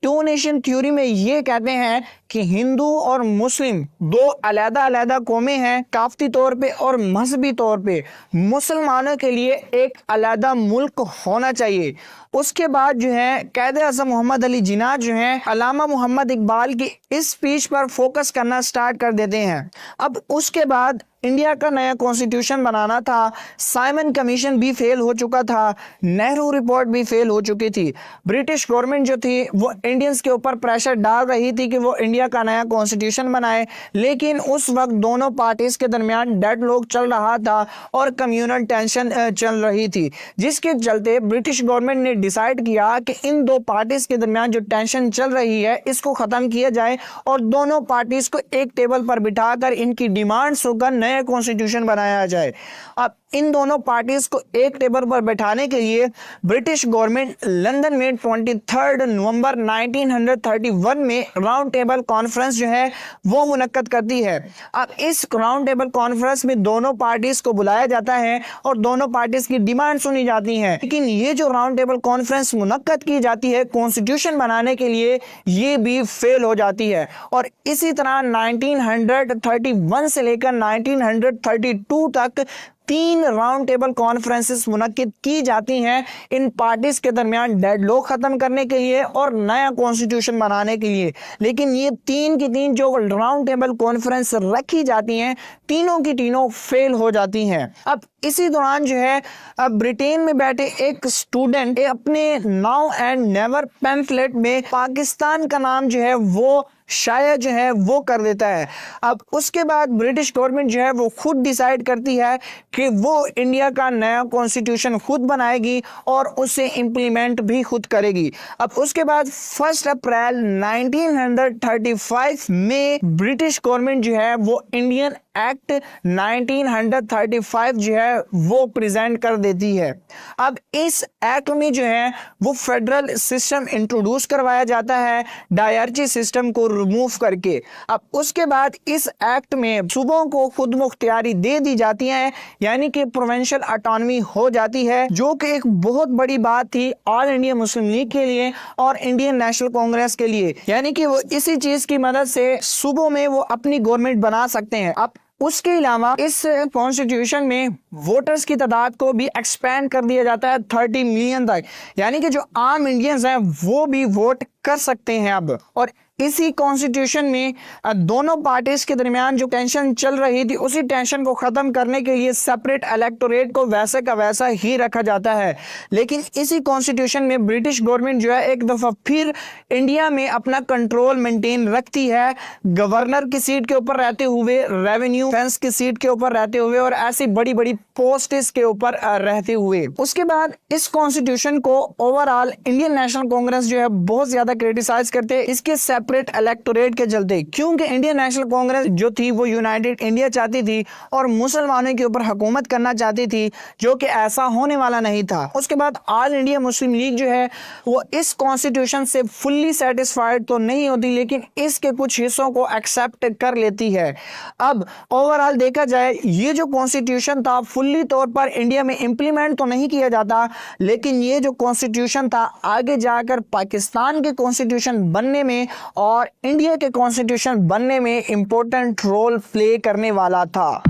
टू नेशन थ्योरी में ये कहते हैं कि हिंदू और मुस्लिम दो अलग अलग कौमें हैं काफती तौर पे और मजहबी तौर पे। मुसलमानों के लिए एक अलग मुल्क होना चाहिए। उसके बाद जो है कायदे आज़म मोहम्मद अली जिन्ना जो है अल्लामा मोहम्मद इकबाल की इस स्पीच पर फोकस करना स्टार्ट कर देते हैं। अब उसके बाद इंडिया का नया कॉन्स्टिट्यूशन बनाना था। साइमन कमीशन भी फेल हो चुका था, नेहरू रिपोर्ट भी फेल हो चुकी थी। ब्रिटिश गवर्नमेंट जो थी वो इंडियंस के ऊपर प्रेशर डाल रही थी कि वो इंडिया का नया कॉन्स्टिट्यूशन बनाए, लेकिन उस वक्त दोनों पार्टीज के दरमियान डेडलॉक चल रहा था और कम्युनल टेंशन चल रही थी, जिसके चलते ब्रिटिश गवर्नमेंट ने डिसाइड किया कि इन दो पार्टीज के दरमियान जो टेंशन चल रही है इसको खत्म किया जाए और दोनों पार्टीज को एक टेबल पर बिठाकर इनकी डिमांड्स होकर नया कॉन्स्टिट्यूशन बनाया जाए। अब इन दोनों पार्टीज को एक टेबल पर बैठाने के लिए ब्रिटिश गवर्नमेंट लंदन में 23 नवंबर 1931 में राउंड टेबल कॉन्फ्रेंस जो है वो मुनक्कद करती है। अब इस राउंड टेबल कॉन्फ्रेंस में दोनों पार्टीज को बुलाया जाता है और दोनों पार्टीज की डिमांड सुनी जाती हैं, लेकिन ये जो राउंड टेबल कॉन्फ्रेंस मुनक्कद की जाती है कॉन्स्टिट्यूशन बनाने के लिए, ये भी फेल हो जाती है। और इसी तरह 1931 से लेकर 1932 तक 3 राउंड टेबल कॉन्फ्रेंसेस मुनक्किद की जाती हैं इन पार्टीज के दरमियान डेडलॉक खत्म करने के लिए और नया कॉन्स्टिट्यूशन बनाने के लिए। लेकिन ये 3 की 3 जो राउंड टेबल कॉन्फ्रेंस रखी जाती हैं, तीनों की तीनों फेल हो जाती हैं। अब इसी दौरान जो है अब ब्रिटेन में बैठे एक स्टूडेंट अपने नाउ एंड नेवर पैम्फलेट में पाकिस्तान का नाम जो है वो शायद जो है वो कर देता है। अब उसके बाद ब्रिटिश गवर्नमेंट जो है वो खुद डिसाइड करती है कि वो इंडिया का नया कॉन्स्टिट्यूशन खुद बनाएगी और उसे इंप्लीमेंट भी खुद करेगी। अब उसके बाद 1 अप्रैल 1935 में ब्रिटिश गवर्नमेंट जो है वो इंडियन एक्ट 1935 जो है वो प्रेजेंट कर देती है। अब इस एक्ट में जो है वो फेडरल सिस्टम इंट्रोड्यूस करवाया जाता है, डायरची सिस्टम को रिमूव करके। अब उसके बाद इस एक्ट में सूबों को खुद मुख्तियारी दे दी जाती है, यानी कि प्रोविंशियल ऑटोनॉमी हो जाती है, जो कि एक बहुत बड़ी बात थी ऑल इंडिया मुस्लिम लीग के लिए और इंडियन नेशनल कांग्रेस के लिए, यानी कि वो इसी चीज की मदद से सूबों में वो अपनी गवर्नमेंट बना सकते हैं। अब उसके अलावा इस कॉन्स्टिट्यूशन में वोटर्स की तादाद को भी एक्सपेंड कर दिया जाता है 30 मिलियन तक, यानी कि जो आम इंडियंस हैं वो भी वोट कर सकते हैं अब। और इसी कॉन्स्टिट्यूशन में दोनों पार्टीज के दरमियान जो टेंशन चल रही थी उसी टेंशन को खत्म करने के लिए सेपरेट इलेक्टोरेट को वैसे का वैसा ही रखा जाता है। लेकिन इसी कॉन्स्टिट्यूशन में ब्रिटिश गवर्नमेंट जो है एक दफा फिर इंडिया में अपना कंट्रोल मेंटेन रखती है, गवर्नर की सीट के ऊपर रहते हुए, रेवेन्यू डिफेंस की सीट के ऊपर रहते हुए और ऐसी बड़ी बड़ी पोस्ट्स के ऊपर रहते हुए। उसके बाद इस कॉन्स्टिट्यूशन को ओवरऑल इंडियन नेशनल कांग्रेस जो है बहुत ज्यादा क्रिटिसाइज करते हैं इसके सेपरेट इलेक्टोरेट के चलते, क्योंकि इंडियन नेशनल कांग्रेस जो थी वो यूनाइटेड इंडिया चाहती थी और मुसलमानों के ऊपर हुकूमत करना चाहती थी, जो कि ऐसा होने वाला नहीं था। उसके बाद ऑल इंडिया मुस्लिम लीग जो है वो इस कॉन्स्टिट्यूशन से फुल्ली सेटिस्फाइड तो नहीं होती, लेकिन इसके कुछ हिस्सों को एक्सेप्ट कर लेती है। अब ओवरऑल देखा जाए ये जो कॉन्स्टिट्यूशन था फुल्ली तौर पर इंडिया में इंप्लीमेंट तो नहीं किया जाता, लेकिन ये जो कॉन्स्टिट्यूशन था आगे जाकर पाकिस्तान के कॉन्स्टिट्यूशन बनने में और इंडिया के कॉन्स्टिट्यूशन बनने में इंपॉर्टेंट रोल प्ले करने वाला था।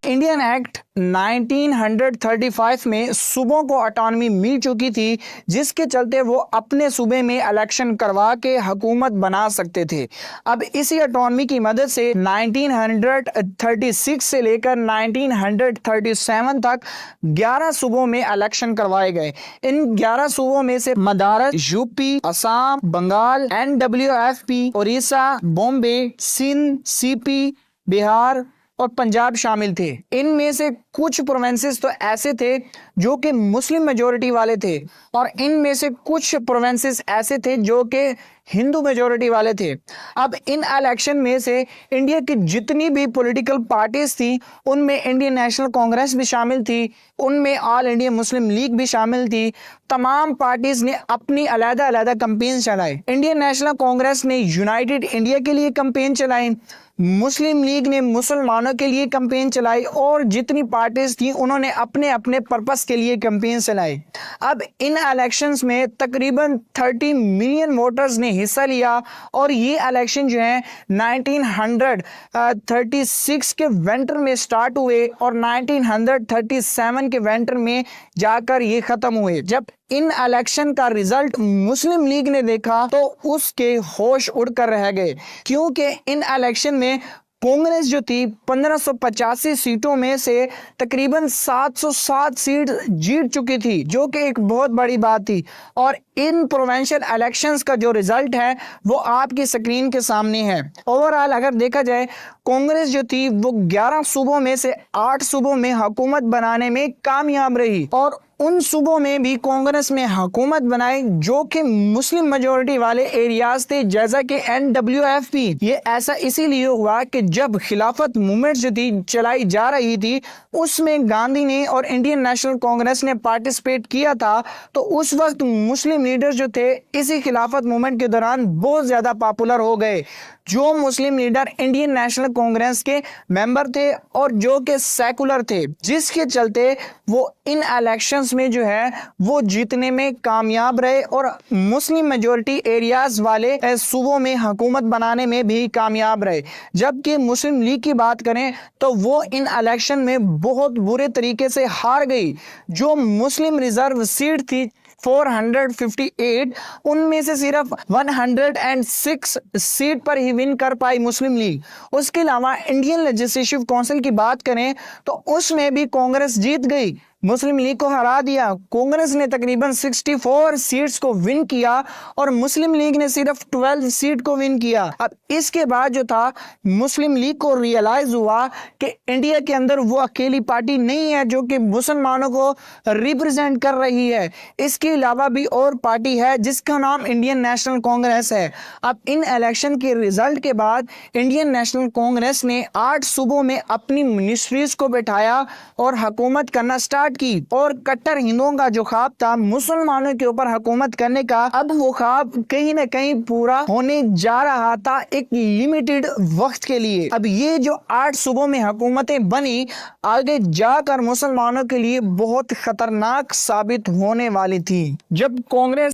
इंडियन एक्ट 1935 में सूबों को ऑटोनॉमी मिल चुकी थी, जिसके चलते वो अपने सूबे में इलेक्शन करवा के हुकूमत बना सकते थे। अब इसी ऑटोनॉमी की मदद से 1936 से लेकर 1937 तक 11 सूबों में इलेक्शन करवाए गए। इन 11 सूबों में से Madras, UP, Assam, Bengal, NWFP, Orissa, Bombay, Sindh, CP, Bihar और पंजाब शामिल थे। इनमें से कुछ प्रोविंसेस तो ऐसे थे जो कि मुस्लिम मेजोरिटी वाले थे और इनमें से कुछ प्रोविंसेस ऐसे थे जो कि हिंदू मेजोरिटी वाले थे। अब इन इलेक्शन में से इंडिया की जितनी भी पॉलिटिकल पार्टीज थी उनमें इंडियन नेशनल कांग्रेस भी शामिल थी, उनमें ऑल इंडिया मुस्लिम लीग भी शामिल थी। तमाम पार्टीज ने अपनी अलग-अलग कैंपेन चलाई। इंडियन नेशनल कांग्रेस ने यूनाइटेड इंडिया के लिए कैंपेन चलाई, मुस्लिम लीग ने मुसलमानों के लिए कैंपेन चलाई और जितनी पार्टीज थी उन्होंने अपने अपने पर्पस के लिए कैंपेन चलाई। अब इन इलेक्शंस में तकरीबन 30 मिलियन वोटर्स ने हिस्सा लिया और ये इलेक्शन जो है 1936 के विंटर में स्टार्ट हुए और 1937 के विंटर में जाकर ये खत्म हुए। जब इन इलेक्शन का रिजल्ट मुस्लिम लीग ने देखा तो उसके होश उड़कर रह गए, क्योंकि इन इलेक्शन में कांग्रेस जो थी 1585 सीटों में से तकरीबन 707 सीट जीत चुकी थी, जो कि एक बहुत बड़ी बात थी। और इन प्रोविंशियल इलेक्शंस का जो रिजल्ट है वो आपकी स्क्रीन के सामने है। ओवरऑल अगर देखा जाए कांग्रेस जो थी वो 11 सूबों में से 8 सूबों में हुकूमत बनाने में कामयाब रही और उन सूबों में भी कांग्रेस में हुकूमत बनाई जो कि मुस्लिम मेजोरिटी वाले एरियाज थे, जैसा कि NWFP। ये ऐसा इसीलिए हुआ कि जब खिलाफत मूवमेंट जो थी चलाई जा रही थी उसमें गांधी ने और इंडियन नेशनल कांग्रेस ने पार्टिसिपेट किया था, तो उस वक्त मुस्लिम लीडर जो थे इसी खिलाफत मूवमेंट के दौरान बहुत ज्यादा पॉपुलर हो गए। जो मुस्लिम लीडर इंडियन नेशनल कांग्रेस के मेंबर थे और जो कि सेकुलर थे, जिसके चलते वो इन इलेक्शंस में जो है वो जीतने में कामयाब रहे और मुस्लिम मेजोरिटी एरियाज वाले सूबों में हुकूमत बनाने में भी कामयाब रहे। जबकि मुस्लिम लीग की बात करें तो वो इन इलेक्शन में बहुत बुरे तरीके से हार गई। जो मुस्लिम रिजर्व सीट थी 458, उनमें से सिर्फ 106 सीट पर ही विन कर पाई मुस्लिम लीग। उसके अलावा इंडियन लेजिस्लेटिव काउंसिल की बात करें तो उसमें भी कांग्रेस जीत गई, मुस्लिम लीग को हरा दिया। कांग्रेस ने तकरीबन 64 सीट्स को विन किया और मुस्लिम लीग ने सिर्फ 12 सीट को विन किया। अब इसके बाद जो था मुस्लिम लीग को रियलाइज हुआ कि इंडिया के अंदर वो अकेली पार्टी नहीं है जो कि मुसलमानों को रिप्रेजेंट कर रही है, इसके अलावा भी और पार्टी है जिसका नाम इंडियन नेशनल कांग्रेस है। अब इन इलेक्शन के रिजल्ट के बाद इंडियन नेशनल कांग्रेस ने 8 सूबों में अपनी मिनिस्ट्रीज को बैठाया और हुकूमत करना स्टार्ट की और कट्टर हिंदुओं का जो ख्वाब था मुसलमानों के ऊपर हुकूमत करने का, अब वो ख्वाब कहीं ना कहीं पूरा होने जा रहा था एक लिमिटेड वक्त के लिए। अब ये जो 8 सूबों में हुकूमतें बनी आगे जाकर मुसलमानों के लिए बहुत खतरनाक साबित होने वाली थी। जब कांग्रेस